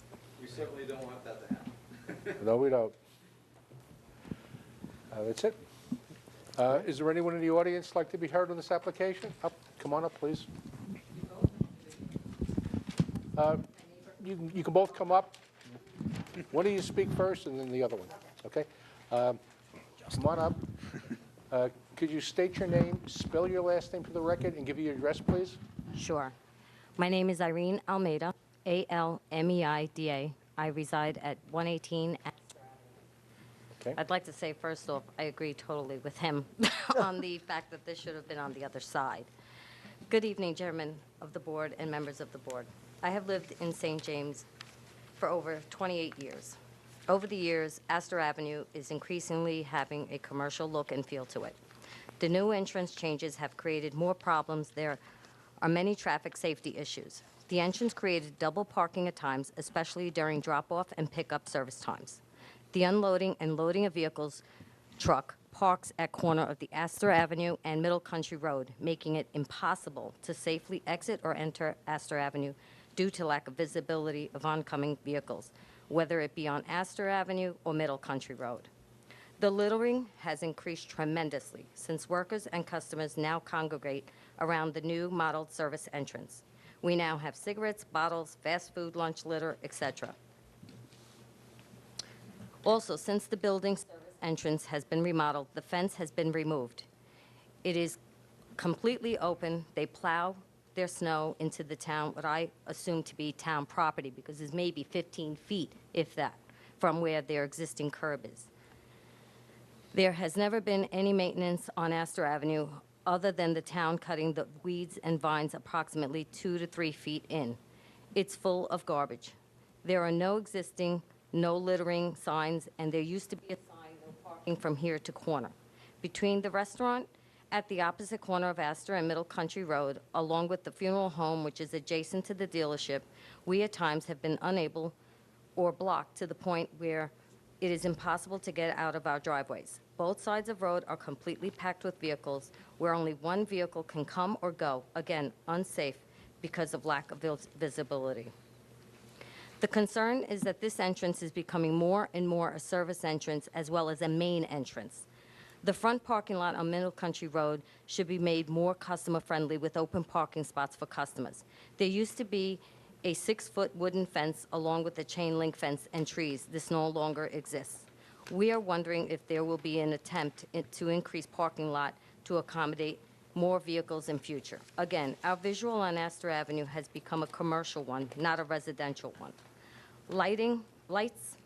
We certainly don't want that to happen. No, we don't. That's it. Is there anyone in the audience like to be heard on this application? Come on up, please. You can both come up. One of you speak first, and then the other one, okay? Come on up. Could you state your name, spell your last name for the record, and give your address, please? Sure. My name is Irene Almeida, Almeida. I reside at 118 Astor Avenue. Okay. I'd like to say, first off, I agree totally with him on the fact that this should have been on the other side. Good evening, Chairman of the Board and members of the Board. I have lived in St. James for over 28 years. Over the years, Astor Avenue is increasingly having a commercial look and feel to it. The new entrance changes have created more problems. There are many traffic safety issues. The entrance created double parking at times, especially during drop-off and pickup service times. The unloading and loading of vehicles truck parks at corner of the Astor Avenue and Middle Country Road, making it impossible to safely exit or enter Astor Avenue due to lack of visibility of oncoming vehicles, whether it be on Astor Avenue or Middle Country Road. The littering has increased tremendously since workers and customers now congregate around the new modeled service entrance. We now have cigarettes, bottles, fast food, lunch litter, etc. Also, since the building service entrance has been remodeled, the fence has been removed. It is completely open. They plow their snow into the town, what I assume to be town property, because it's maybe 15 feet, if that, from where their existing curb is. There has never been any maintenance on Astor Avenue other than the town cutting the weeds and vines approximately 2 to 3 feet in. It's full of garbage. There are no existing, no littering signs, and there used to be a sign, no parking from here to corner. Between the restaurant at the opposite corner of Astor and Middle Country Road, along with the funeral home, which is adjacent to the dealership, we at times have been unable or blocked to the point where it is impossible to get out of our driveways. Both sides of road are completely packed with vehicles where only one vehicle can come or go, again, unsafe because of lack of visibility. The concern is that this entrance is becoming more and more a service entrance as well as a main entrance. The front parking lot on Middle Country Road should be made more customer-friendly with open parking spots for customers. There used to be a 6-foot wooden fence along with a chain link fence and trees. This no longer exists. We are wondering if there will be an attempt to increase parking lot to accommodate more vehicles in future. Again, our visual on Astor Avenue has become a commercial one, not a residential one. Lights.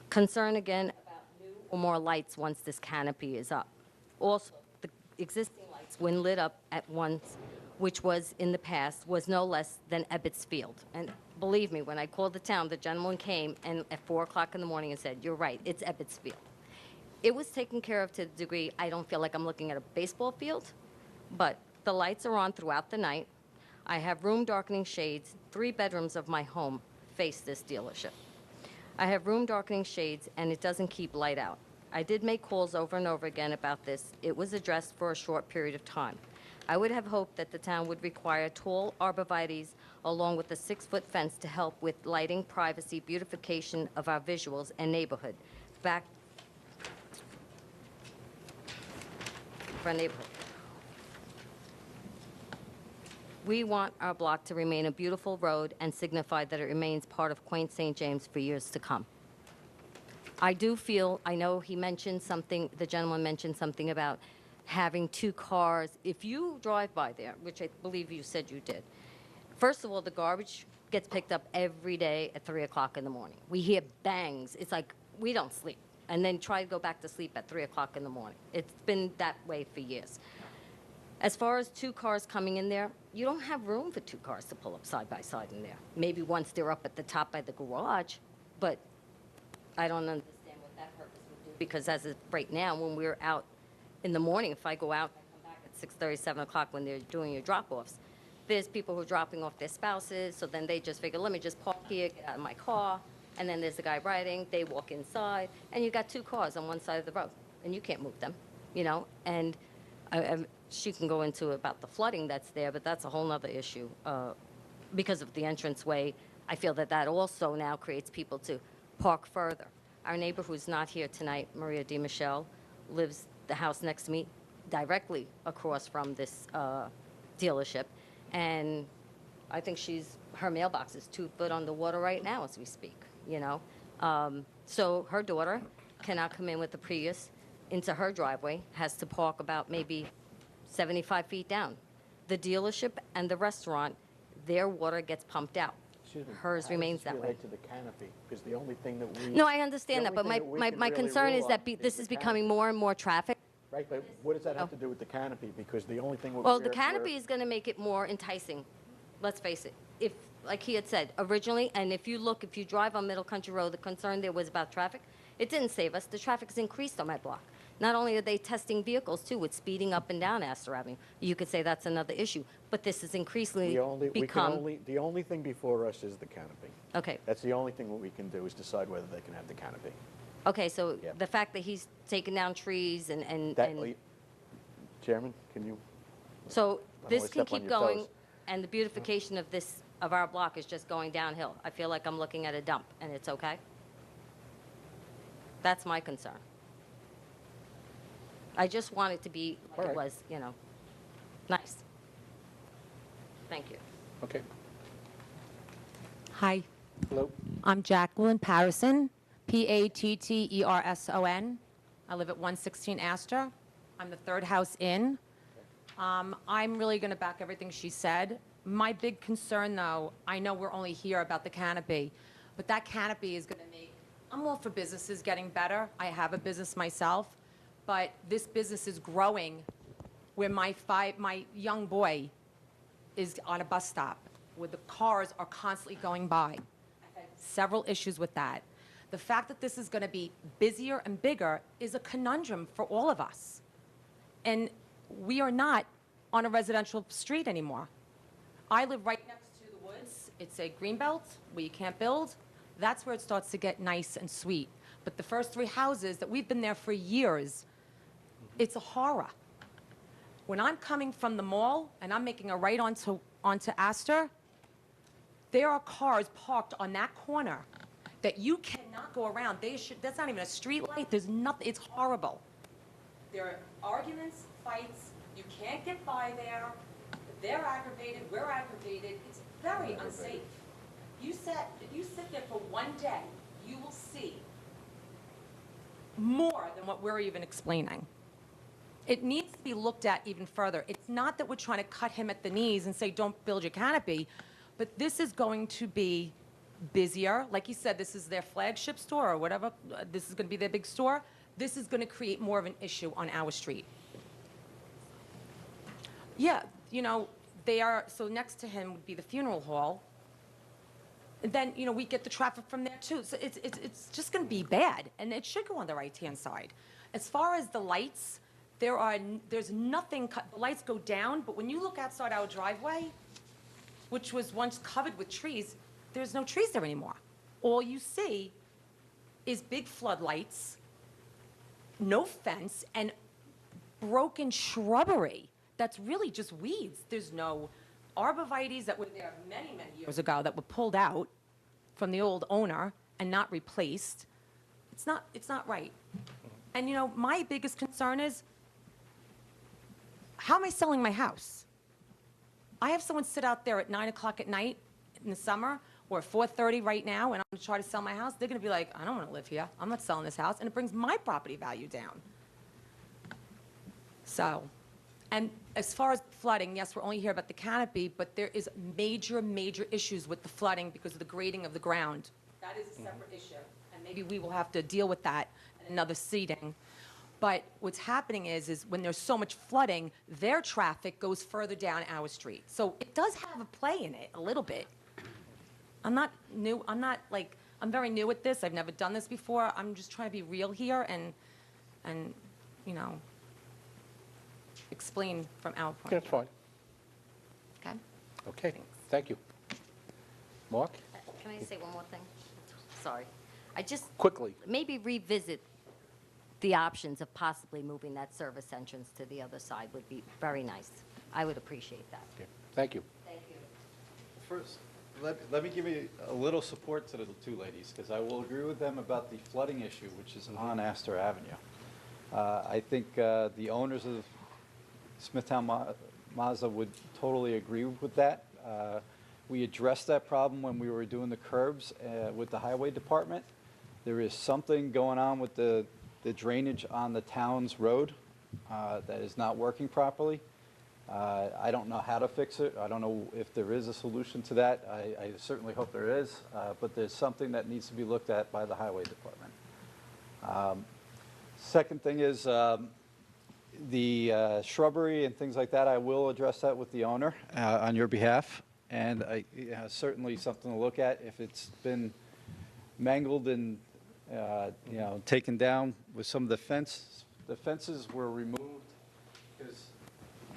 Concern again about new or more lights once this canopy is up. Also, the existing lights, when lit up at once, which was in the past, was no less than Ebbets Field. And believe me, when I called the town, the gentleman came and at 4 o'clock in the morning and said, "You're right, it's Ebbets Field." It was taken care of to the degree I don't feel like I'm looking at a baseball field, but the lights are on throughout the night. I have room darkening shades. 3 bedrooms of my home face this dealership. I have room darkening shades, and it doesn't keep light out. I did make calls over and over again about this. It was addressed for a short period of time. I would have hoped that the town would require tall arborvitaes along with a 6-foot fence to help with lighting, privacy, beautification of our visuals and neighborhood. Back for our neighborhood. We want our block to remain a beautiful road and signify that it remains part of quaint St. James for years to come. I do feel, I know he mentioned something, the gentleman mentioned something about having 2 cars. If you drive by there, which I believe you said you did, first of all, the garbage gets picked up every day at 3 o'clock in the morning. We hear bangs. It's like we don't sleep. And then try to go back to sleep at 3 o'clock in the morning. It's been that way for years. As far as 2 cars coming in there, you don't have room for 2 cars to pull up side by side in there. Maybe once they're up at the top by the garage, but I don't understand what that purpose would do, because as of right now, when we're out in the morning, if I go out, I come back at 6:30, 7 o'clock when they're doing your drop-offs, there's people who are dropping off their spouses, so then they just figure, let me just park here, get out of my car, and then there's a guy riding, they walk inside, and you got 2 cars on one side of the road, and you can't move them, you know? And she can go into about the flooding that's there, but that's a whole nother issue. Because of the entranceway, I feel that that also now creates people to park further. Our neighbor who's not here tonight, Maria DiMichele, lives the house next to me, directly across from this dealership, and I think her mailbox is 2 foot underwater right now as we speak, you know? So her daughter cannot come in with the Prius into her driveway, has to park about maybe 75 feet down. The dealership and the restaurant, their water gets pumped out. Excuse me, Hers remains that How way. does this relate to the canopy? Because the only thing that we... No, I understand the that, but only thing that we my can really concern is rule that on this is the becoming canopy. more and more traffic. Right, but what does that have to do with the canopy? Because the only thing... Well, the canopy is going to make it more enticing. Let's face it. If, like he had said, originally, and if you drive on Middle Country Road, the concern there was about traffic. It didn't save us. The traffic has increased on my block. Not only are they testing vehicles, too, with speeding up and down Astor Avenue. You could say that's another issue. But this has increasingly become... The only thing before us is the canopy. Okay. That's the only thing that we can do is decide whether they can have the canopy. Okay, so Yeah. the fact that he's taking down trees and Chairman, can you... so I don't this wanna can step on keep your going, toes. and the beautification of our block is just going downhill. I feel like I'm looking at a dump, and it's okay? That's my concern. I just want it to be like it was, you know, nice. Thank you. Okay. Hi, Hello. I'm Jacqueline Patterson, Patterson. I live at 116 Astor. I'm the 3rd house in. I'm really going to back everything she said. My big concern, though, I know we're only here about the canopy, but that canopy is going to make, I'm all for businesses getting better. I have a business myself, but this business is growing where my young boy is on a bus stop where the cars are constantly going by. I've had several issues with that. The fact that this is going to be busier and bigger is a conundrum for all of us. And we are not on a residential street anymore. I live right next to the woods. It's a green belt where you can't build. That's where it starts to get nice and sweet. But the first 3 houses that we've been there for years, it's a horror. When I'm coming from the mall and I'm making a right onto Astor, there are cars parked on that corner that you cannot go around. That's not even a street light. There's nothing. It's horrible. There are arguments, fights. You can't get by there. They're aggravated. We're aggravated. It's very unsafe. If you sit there for one day, you will see more than what we're even explaining. It needs to be looked at even further. It's not that we're trying to cut him at the knees and say, don't build your canopy, but this is going to be busier. Like you said, this is their flagship store or whatever. This is going to be their big store. This is going to create more of an issue on our street. Yeah, you know, so next to him would be the funeral hall. then, we get the traffic from there too. So it's just going to be bad, and it should go on the right-hand side. As far as the lights, there's nothing, the lights go down, but when you look outside our driveway, which was once covered with trees, there's no trees there anymore. All you see is big floodlights, no fence, and broken shrubbery that's really just weeds. There's no arborvitaes that were there many, many years ago that were pulled out from the old owner and not replaced. It's not right. And my biggest concern is, how am I selling my house? I have someone sit out there at 9 o'clock at night in the summer, or at 4:30 right now, and I'm gonna try to sell my house. They're gonna be like, I don't wanna live here. I'm not selling this house, and it brings my property value down. So, and as far as flooding, yes, we're only here about the canopy, but there is major, major issues with the flooding because of the grading of the ground. That is a separate issue, and maybe we will have to deal with that in another seating. But what's happening is when there's so much flooding, their traffic goes further down our street. So it does have a play in it, a little bit. I'm not new, I'm very new at this. I've never done this before. I'm just trying to be real here and explain from our point. That's fine. Okay? Okay, thank you. Mark? Can I say one more thing? Sorry. I just Quickly. maybe revisit the options of possibly moving that service entrance to the other side would be very nice. I would appreciate that. Okay, thank you. Thank you. First, let me give you a little support to the two ladies, because I will agree with them about the flooding issue, which is on Astor Avenue. I think the owners of Smithtown Mazda would totally agree with that. We addressed that problem when we were doing the curbs with the highway department. There is something going on with the drainage on the town's road that is not working properly. I don't know how to fix it. I don't know if there is a solution to that. I certainly hope there is, but there's something that needs to be looked at by the highway department. Second thing is the shrubbery and things like that. I will address that with the owner on your behalf, and certainly something to look at. If it's been mangled and taken down with some of the fences were removed because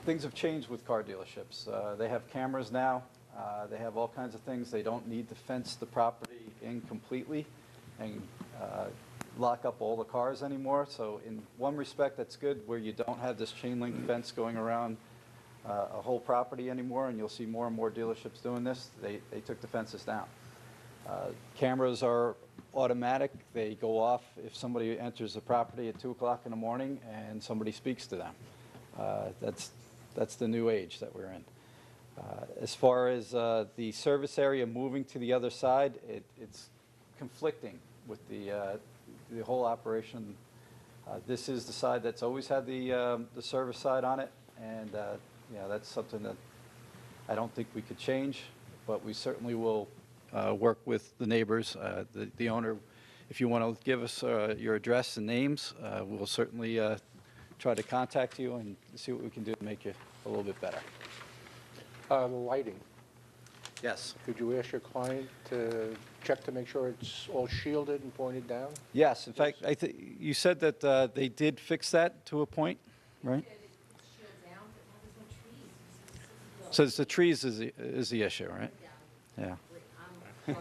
things have changed with car dealerships. They have cameras now. They have all kinds of things. They don't need to fence the property in completely and lock up all the cars anymore. So in one respect, that's good, where you don't have this chain link fence going around a whole property anymore, and you'll see more and more dealerships doing this. They took the fences down. Cameras are automatic. They go off if somebody enters the property at 2 o'clock in the morning and somebody speaks to them. That's the new age that we're in. As far as the service area moving to the other side, it's conflicting with the whole operation. This is the side that's always had the service side on it, and that's something that I don't think we could change, but we certainly will work with the neighbors. The owner, if you want to give us your address and names, we'll certainly try to contact you and see what we can do to make you a little bit better. The lighting. Yes. Could you ask your client to check to make sure it's all shielded and pointed down? Yes, in fact, you said that they did fix that to a point, right? So it's the trees is the issue, right? Yeah. Right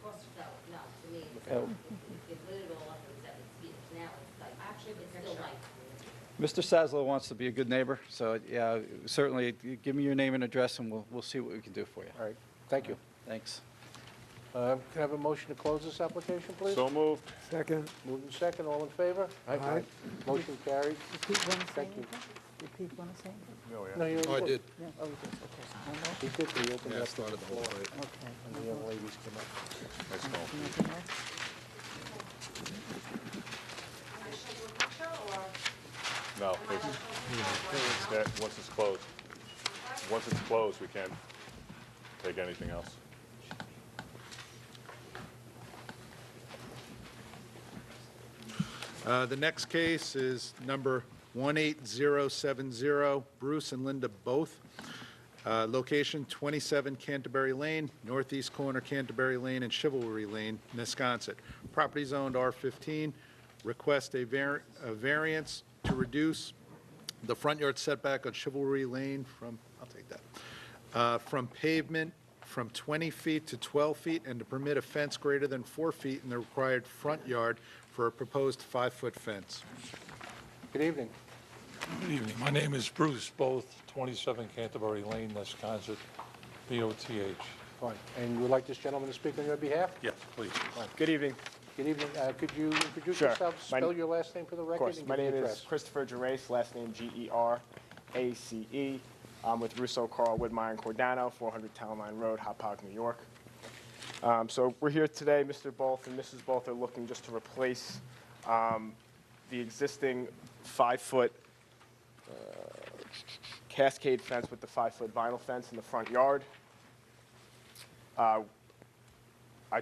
across the road. No, to me, it lit it all up at 7 feet. Now it's like, actually, it's still light. Mr. Saslow wants to be a good neighbor, so yeah, certainly give me your name and address, and we'll see what we can do for you. All right, thank you. Thanks. Can I have a motion to close this application, please? So moved. Second. Moved and second, all in favor? Aye. Motion carried. Repeat what I'm saying. Thank you. Repeat what I'm saying. No, you Oh, I did. Yeah, oh, you did, okay. He did, he opened Yeah, it I up. started the whole fight. Okay. And the young ladies came up. Nice call. Anything else? No, once it's closed. Once it's closed, we can't take anything else. The next case is number 18070, Bruce and Linda Both. Location 27 Canterbury Lane, northeast corner Canterbury Lane and Chivalry Lane, Wisconsin. Property zoned R15. Request a variance to reduce the front yard setback on Chivalry Lane from, I'll take that, from pavement from 20 feet to 12 feet and to permit a fence greater than 4 feet in the required front yard for a proposed 5-foot fence. Good evening. Good evening. My name is Bruce Both, 27 Canterbury Lane, Wisconsin, B-O-T-H. Fine. And you would like this gentleman to speak on your behalf? Yes, please. Good evening. Good evening. Could you introduce Sure. yourself, spell your last name for the Of record? course. and My give name the is address. Christopher Gerace, last name G-E-R-A-C-E. I'm with Russo, Carl, Woodmeyer, and Cordano, 400 Town Line Road, Hauppauge, New York. So we're here today, Mr. Both and Mrs. Both are looking just to replace the existing 5-foot cascade fence with the 5-foot vinyl fence in the front yard. I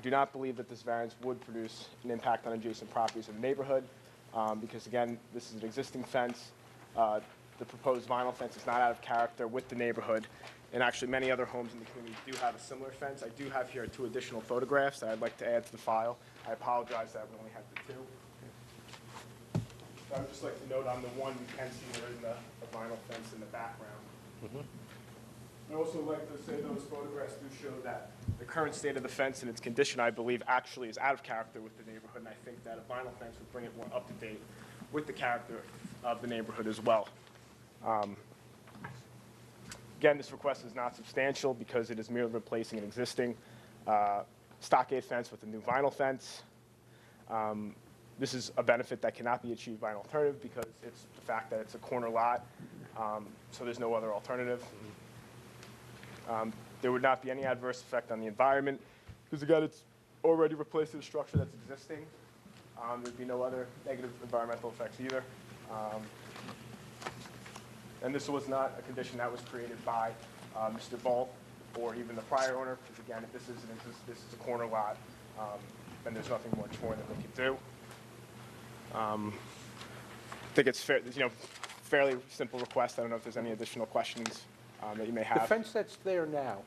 do not believe that this variance would produce an impact on adjacent properties in the neighborhood because, again, this is an existing fence. The proposed vinyl fence is not out of character with the neighborhood, and actually many other homes in the community do have a similar fence. I do have here 2 additional photographs that I'd like to add to the file. I apologize that we only have the 2. So I would just like to note on the one, you can see there is a vinyl fence in the background. I'd also like to say those photographs do show that the current state of the fence and its condition, I believe, actually is out of character with the neighborhood, and I think that a vinyl fence would bring it more up to date with the character of the neighborhood as well. Again, this request is not substantial because it is merely replacing an existing stockade fence with a new vinyl fence. This is a benefit that cannot be achieved by an alternative because it's the fact that it's a corner lot, so there's no other alternative. There would not be any adverse effect on the environment because, again, it's already replaced a structure that's existing. There'd be no other negative environmental effects either. And this was not a condition that was created by Mr. Bolt or even the prior owner because, again, if this is a corner lot, then there's nothing much more that we could do. I think it's fair, fairly simple request. I don't know if there's any additional questions that you may have. The fence that's there now,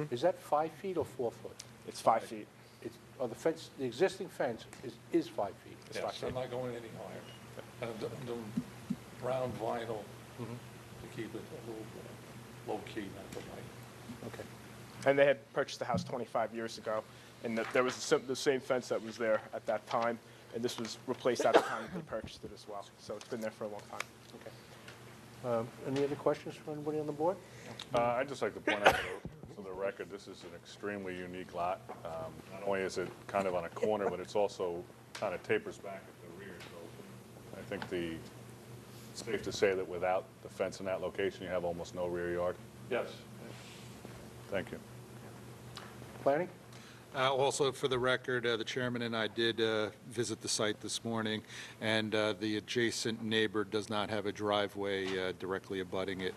is that 5 feet or 4 foot? It's 5 feet. The fence, the existing fence is 5 feet. It's 5 Yes, feet. I'm not going any higher. And I'm doing round vinyl to keep it a little low-key, not the light. Okay. And they had purchased the house 25 years ago, and there was the same fence that was there at that time, and this was replaced at the time that they purchased it as well. So it's been there for a long time. Okay. Any other questions from anybody on the board? I'd just like to point out for the record, this is an extremely unique lot. Not only is it kind of on a corner, but it's also kind of tapers back at the rear. So I think it's safe to say that without the fence in that location, you have almost no rear yard. Yes. Thank you. Planning? Also, for the record, the chairman and I did visit the site this morning, and the adjacent neighbor does not have a driveway directly abutting it.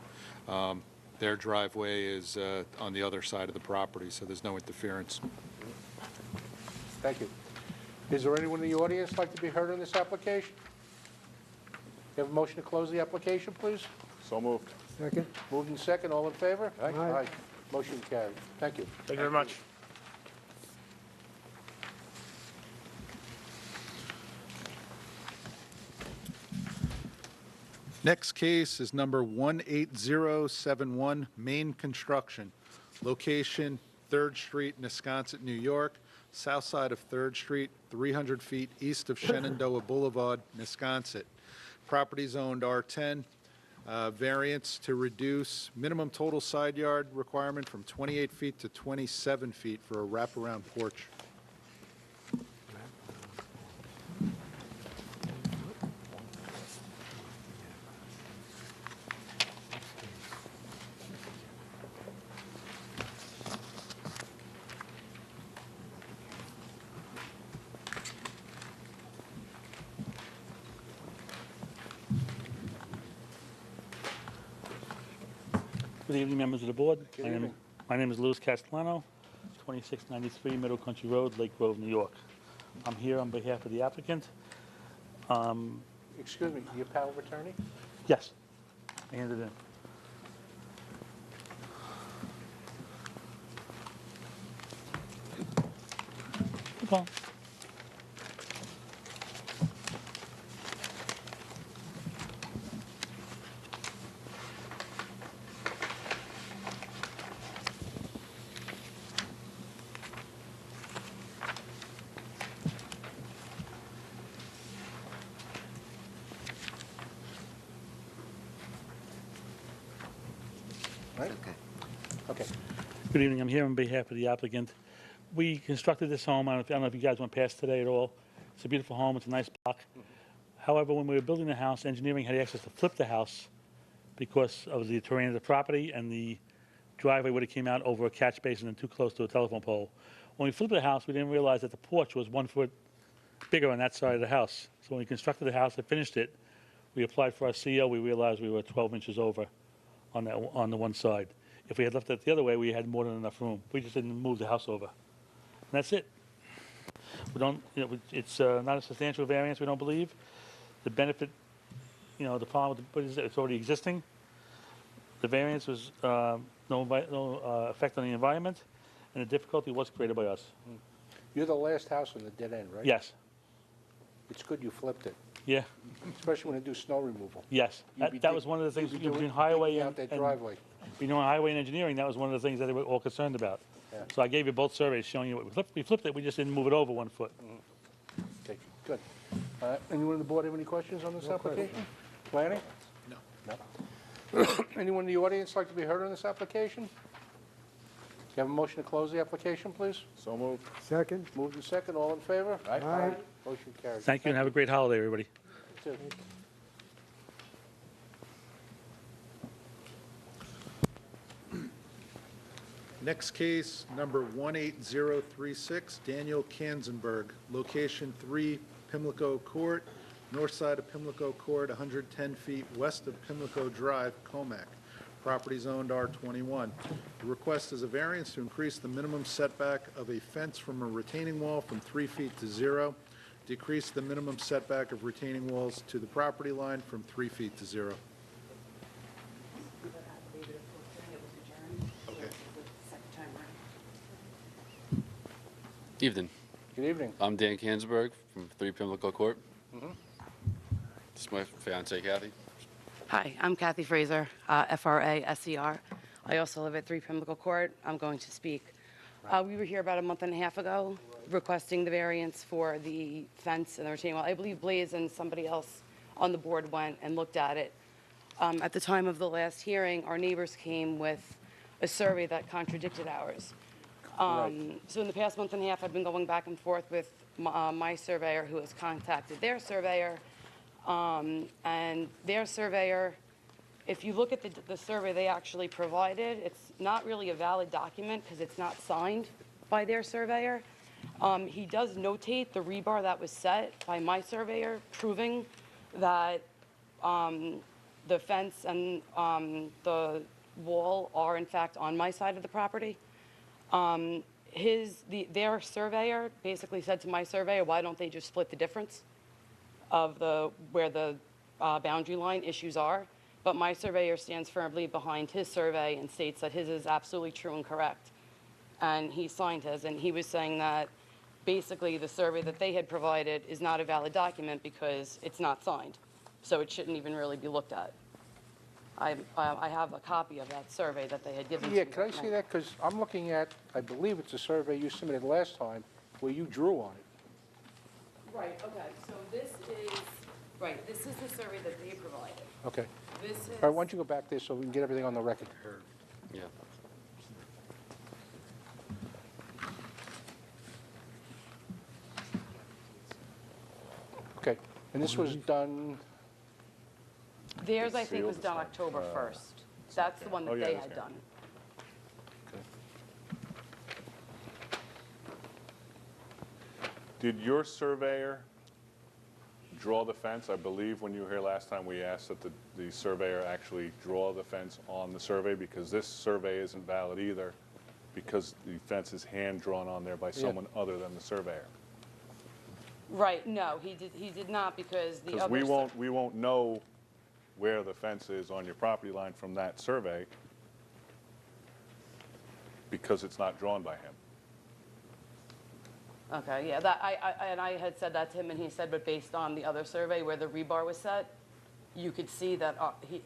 Their driveway is on the other side of the property, so there's no interference. Thank you. Is there anyone in the audience like to be heard on this application? You have a motion to close the application, please? So moved. Second. Moved in second, all in favor? Aye. Motion carried. Thank you. Thank you very much. Next case is number 18071, Main Construction. Location, 3rd Street, Wisconsin, New York, south side of 3rd Street, 300 feet east of Shenandoah Boulevard, Wisconsin. Property zoned R10. Variance to reduce minimum total side yard requirement from 28 feet to 27 feet for a wraparound porch. Good evening, members of the board. Good evening. My name is Louis Castellano, 2693 Middle Country Road, Lake Grove, New York. I'm here on behalf of the applicant. Excuse me, your power of attorney? Yes, I handed in. problem. Right? Okay. Good evening. I'm here on behalf of the applicant. We constructed this home. I don't know if you guys went past today at all. It's a beautiful home. It's a nice block. However, when we were building the house, engineering had asked us to flip the house because of the terrain of the property, and the driveway would have came out over a catch basin and too close to a telephone pole. When we flipped the house, we didn't realize that the porch was 1 foot bigger on that side of the house. So when we constructed the house and finished it, we applied for our CO. We realized we were 12 inches over on the one side. If we had left it the other way, we had more than enough room. We just didn't move the house over. And that's it. We don't, it's not a substantial variance, we don't believe. The benefit, the problem with what is it? It's already existing. The variance was no effect on the environment, and the difficulty was created by us. You're the last house on the dead end, right? Yes. It's good you flipped it, Yeah. especially when they do snow removal. Yes. You'd be That was one of the things you'd be between digging highway out that driveway. highway and engineering. That was one of the things that they were all concerned about. Yeah. So I gave you both surveys showing you what we flipped it. We just didn't move it over 1 foot. Okay, good. Anyone on the board have any questions on this application? Planning? No. No. Anyone in the audience like to be heard on this application? Do you have a motion to close the application, please? So moved. Second. Moved and second, all in favor? Aye. Motion carries. Thank you and have a great holiday, everybody. You too. Next case, number 18036, Daniel Kanzenberg, location 3 Pimlico Court, north side of Pimlico Court, 110 feet west of Pimlico Drive, Comac. Property zoned R21. The request is a variance to increase the minimum setback of a fence from a retaining wall from 3 feet to 0, decrease the minimum setback of retaining walls to the property line from 3 feet to 0. Evening. Good evening. I'm Dan Kansberg from 3 Pimlico Court. Mhm. This is my fiance Kathy. Hi, I'm Kathy Fraser, FRASER. I also live at 3 Pimlico Court. I'm going to speak. We were here about a month and a half ago requesting the variance for the fence and the retaining wall. I believe Blaze and somebody else on the board went and looked at it. At the time of the last hearing, our neighbors came with a survey that contradicted ours. So in the past month and a half, I've been going back and forth with my surveyor, who has contacted their surveyor. And their surveyor, if you look at the survey they actually provided, it's not really a valid document because it's not signed by their surveyor. He does notate the rebar that was set by my surveyor, proving that the fence and the wall are in fact on my side of the property. Their surveyor basically said to my surveyor, why don't they just split the difference of where the boundary line issues are? But my surveyor stands firmly behind his survey and states that his is absolutely true and correct. And he signed his, and he was saying that basically the survey that they had provided is not a valid document because it's not signed. So it shouldn't even really be looked at. I have a copy of that survey that they had given to me. Yeah, can I see that? Because I'm looking at, I believe it's a survey you submitted last time where you drew on it. Right, okay, so this is the survey that they provided. Okay. This is, All right, why don't you go back there so we can get everything on the record? Yeah. Okay, and this was done, theirs I think was done October 1st. That's the one that Oh, yeah, they that's had good. done. Did your surveyor draw the fence? I believe when you were here last time, we asked that the surveyor actually draw the fence on the survey, because this survey isn't valid either, because the fence is hand-drawn on there by someone other than the surveyor. Right, no, he did not because the Because other. we won't know where the fence is on your property line from that survey, because it's not drawn by him. Okay, yeah, and I had said that to him, and he said, but based on the other survey where the rebar was set, you could see that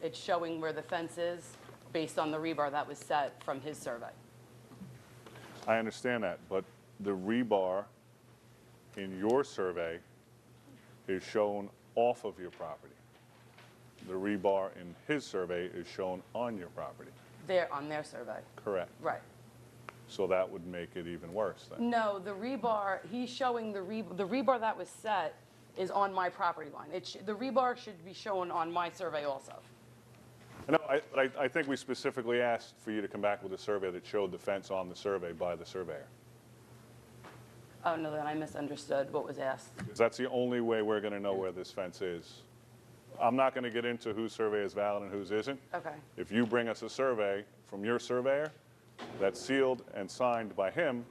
it's showing where the fence is based on the rebar that was set from his survey. I understand that, but the rebar in your survey is shown off of your property. The rebar in his survey is shown on your property. On their survey. Correct. Right. So that would make it even worse then. No, the rebar, he's showing the rebar that was set is on my property line. The rebar should be shown on my survey also. No, I think we specifically asked for you to come back with a survey that showed the fence on the survey by the surveyor. Oh, no, then I misunderstood what was asked. Because that's the only way we're going to know where this fence is. I'm not going to get into whose survey is valid and whose isn't. Okay. If you bring us a survey from your surveyor that's sealed and signed by him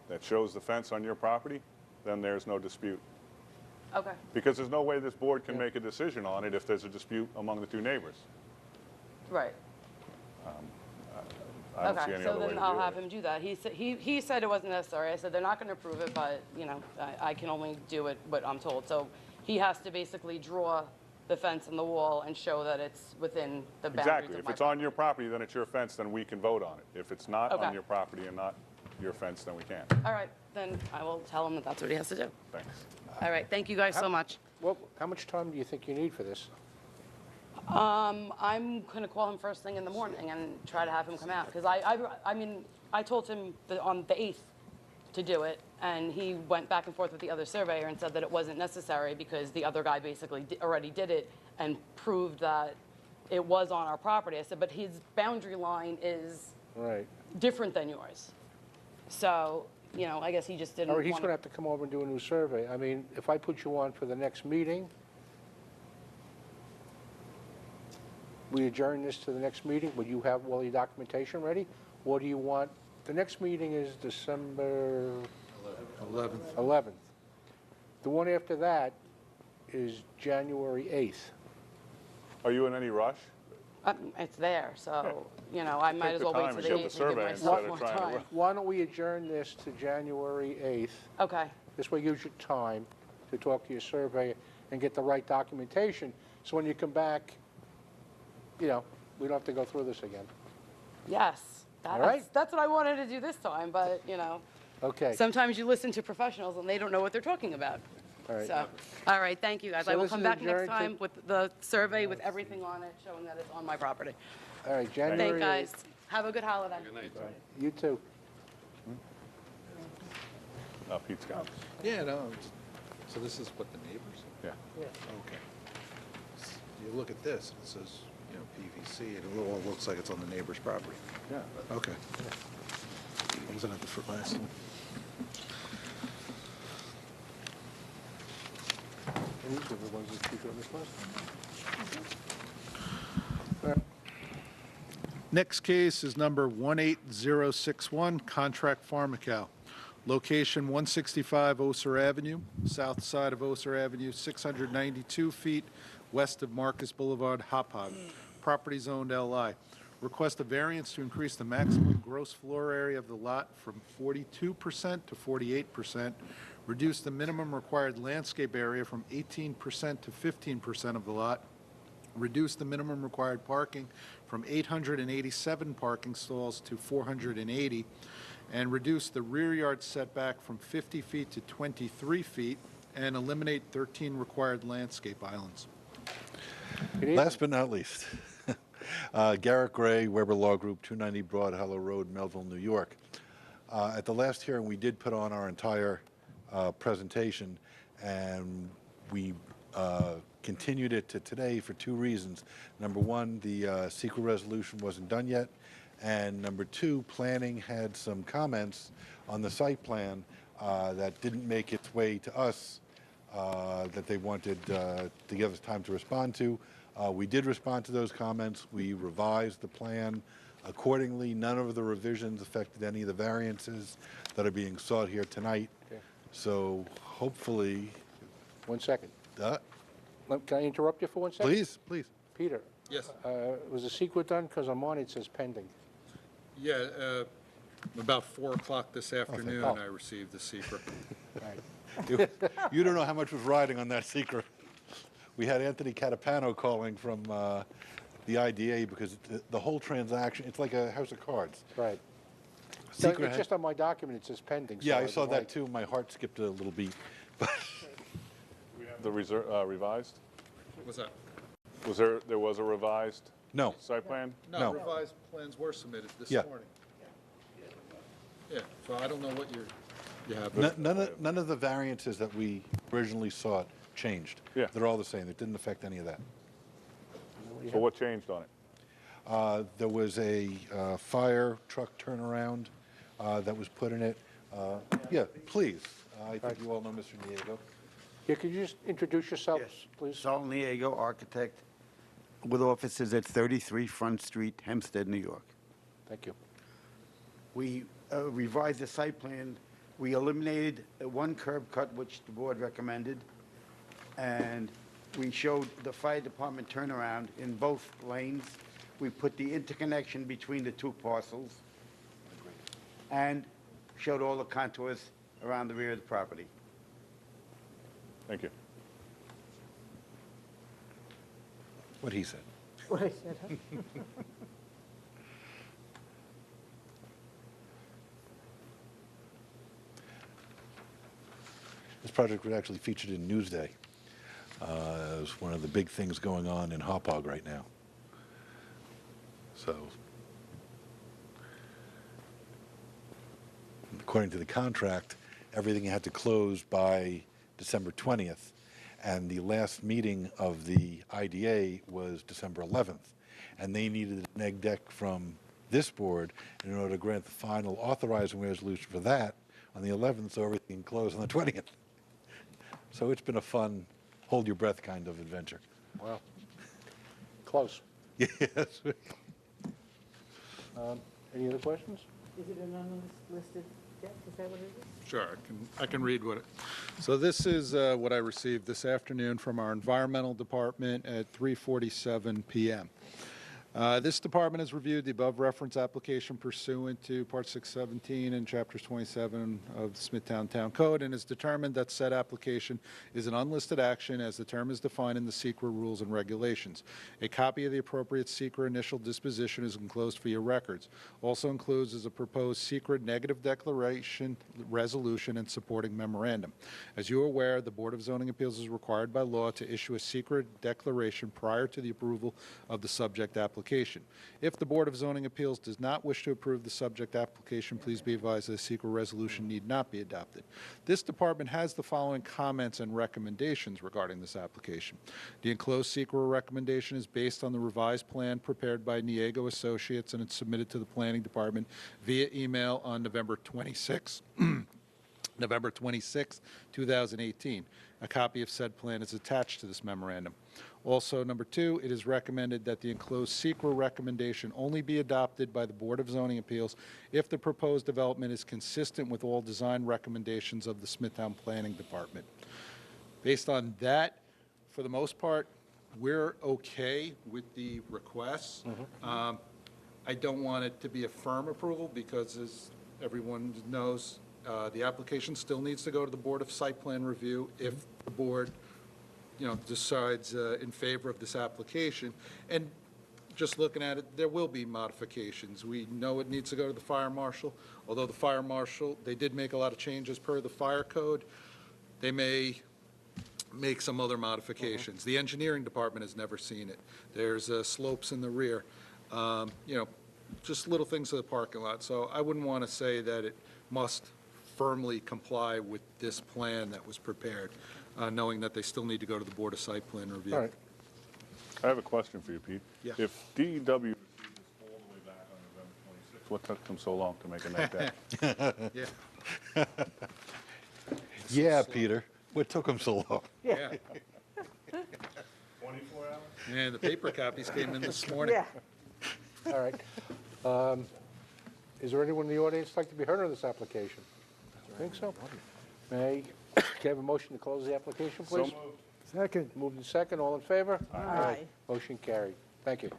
that shows the fence on your property, then there's no dispute. Okay. Because there's no way this board can make a decision on it if there's a dispute among the two neighbors. Right. I don't see Okay, any so other way then to I'll do have it. him do that. He said it wasn't necessary. I said they're not going to approve it, but, you know, I can only do it what I'm told. So he has to basically draw the fence and the wall and show that it's within the boundaries Exactly. of If my it's on your property, then it's your fence, then we can vote on it. If it's not Okay. on your property and not your fence, then we can't. All right, then I will tell him that that's what he has to do. Thanks. All right, thank you guys so much. Well, how much time do you think you need for this? I'm going to call him first thing in the morning and try to have him come out. Because I mean, I told him on the 8th to do it, and he went back and forth with the other surveyor and said that it wasn't necessary because the other guy basically already did it and proved that it was on our property. I said, but his boundary line is Right. different than yours. So, you know, I guess he just didn't All right, he's want going to have to come over and do a new survey. I mean, if I put you on for the next meeting, we adjourn this to the next meeting, would you have all your documentation ready? Or do you want, the next meeting is December 11th. The one after that is January 8th. Are you in any rush? It's there, so, you know, I might as well wait till the 8th and give myself more time. Why don't we adjourn this to January 8th? Okay. This way gives you time to talk to your surveyor and get the right documentation. So when you come back, you know, we don't have to go through this again. Yes. All right. That's what I wanted to do this time, but, you know, Okay. sometimes you listen to professionals and they don't know what they're talking about. All right. So, all right, thank you, guys. So I will this come is back next adjourned to- time with the survey with everything on it, showing that it's on my property. All right, Thank January you, guys. 8th. Have a good holiday. Good night. You too. Pete's gone. Yeah, no, so this is what the neighbors? Yeah. Okay. You look at this, and it says, you know, PVC, and it all looks like it's on the neighbor's property. Yeah. Okay. I wasn't at the last one. And these are the ones that you on this list. Next case is number 18061, Contract Pharmacal. Location 165 Oser Avenue, south side of Oser Avenue, 692 feet west of Marcus Boulevard, Hauppauge. Property zoned LI. Request a variance to increase the maximum gross floor area of the lot from 42% to 48%. Reduce the minimum required landscape area from 18% to 15% of the lot. Reduce the minimum required parking from 887 parking stalls to 480, and reduce the rear yard setback from 50 feet to 23 feet, and eliminate 13 required landscape islands. Last but not least, Garrett Gray, Weber Law Group, 290 Broad Hollow Road, Melville, New York. At the last hearing, we did put on our entire presentation, and we continued it to today for two reasons. Number one, the secret resolution wasn't done yet, and number two, planning had some comments on the site plan that didn't make its way to us that they wanted to give us time to respond to. We did respond to those comments. We revised the plan accordingly. None of the revisions affected any of the variances that are being sought here tonight. Okay. So hopefully... 1 second. Can I interrupt you for 1 second? Please, please. Peter? Yes. Was the secret done? Because on mine it says pending. Yeah, About 4 o'clock this afternoon, oh. I received the secret. You don't know how much was riding on that secret. We had Anthony Catapano calling from the IDA because the whole transaction, it's like a house of cards. Right. So Secret it's had- just on my document, it says pending. so Yeah, I was saw that like- too. My heart skipped a little beat. The revised? What's that? There was a revised No. site plan? No, revised plans were submitted this Yeah. morning. Yeah, so I don't know what you have. None of the variances that we originally sought changed. Yeah. They're all the same. It didn't affect any of that. So what changed on it? There was a fire truck turnaround that was put in it. Yeah, please. I think you all know Mr. Diego. Yeah, could you just introduce yourself, please? Saul Niego, architect, with offices at 33 Front Street, Hempstead, New York. Thank you. We revised the site plan. We eliminated one curb cut, which the board recommended, and we showed the fire department turnaround in both lanes. We put the interconnection between the two parcels and showed all the contours around the rear of the property. Thank you. What he said. What I said, huh? This project was actually featured in Newsday. It was one of the big things going on in Hauppauge right now. So, according to the contract, everything had to close by December 20th, and the last meeting of the IDA was December 11th, and they needed a neg deck from this board in order to grant the final authorizing resolution for that on the 11th, so everything closed on the 20th. So it's been a fun, hold your breath kind of adventure. Wow. Close. Yes. Any other questions? Is it an unlisted deck? Is that what it is? Sure, I can read what it. So this is what I received this afternoon from our environmental department at 3:47 p.m. This department has reviewed the above reference application pursuant to Part 617 and Chapters 27 of the Smithtown Town Code and has determined that said application is an unlisted action as the term is defined in the SECRA rules and regulations. A copy of the appropriate SECRA initial disposition is enclosed for your records. Also includes is a proposed SECRA negative declaration, resolution, and supporting memorandum. As you are aware, the Board of Zoning Appeals is required by law to issue a SECRA declaration prior to the approval of the subject application. If the Board of Zoning Appeals does not wish to approve the subject application, please be advised that a SECRA resolution need not be adopted. This department has the following comments and recommendations regarding this application. The enclosed SECRA recommendation is based on the revised plan prepared by Niego Associates and it's submitted to the Planning Department via email on November 26, 2018. A copy of said plan is attached to this memorandum. Also, number 2, it is recommended that the enclosed SECRA recommendation only be adopted by the Board of Zoning Appeals if the proposed development is consistent with all design recommendations of the Smithtown Planning Department. Based on that, for the most part, we're okay with the requests. I don't want it to be a firm approval because, as everyone knows, the application still needs to go to the Board of Site Plan Review if the board decides in favor of this application. And just looking at it, there will be modifications. We know it needs to go to the fire marshal, although the fire marshal, they did make a lot of changes per the fire code. They may make some other modifications. The engineering department has never seen it. There's slopes in the rear, just little things to the parking lot. So I wouldn't want to say that it must firmly comply with this plan that was prepared, knowing that they still need to go to the Board of Site Plan Review. All right. I have a question for you, Pete. Yeah. If DEW received this all the way back on November 26th, what took them so long to make a net deck? Yeah, Peter. What took them so long? Yeah. 24 hours? Yeah, the paper copies came in this morning. Yeah. All right. Is there anyone in the audience who'd like to be heard on this application? I think so. Can I have a motion to close the application, please? So moved. Second. Moved and second. All in favor? Aye. Motion carried. Thank you.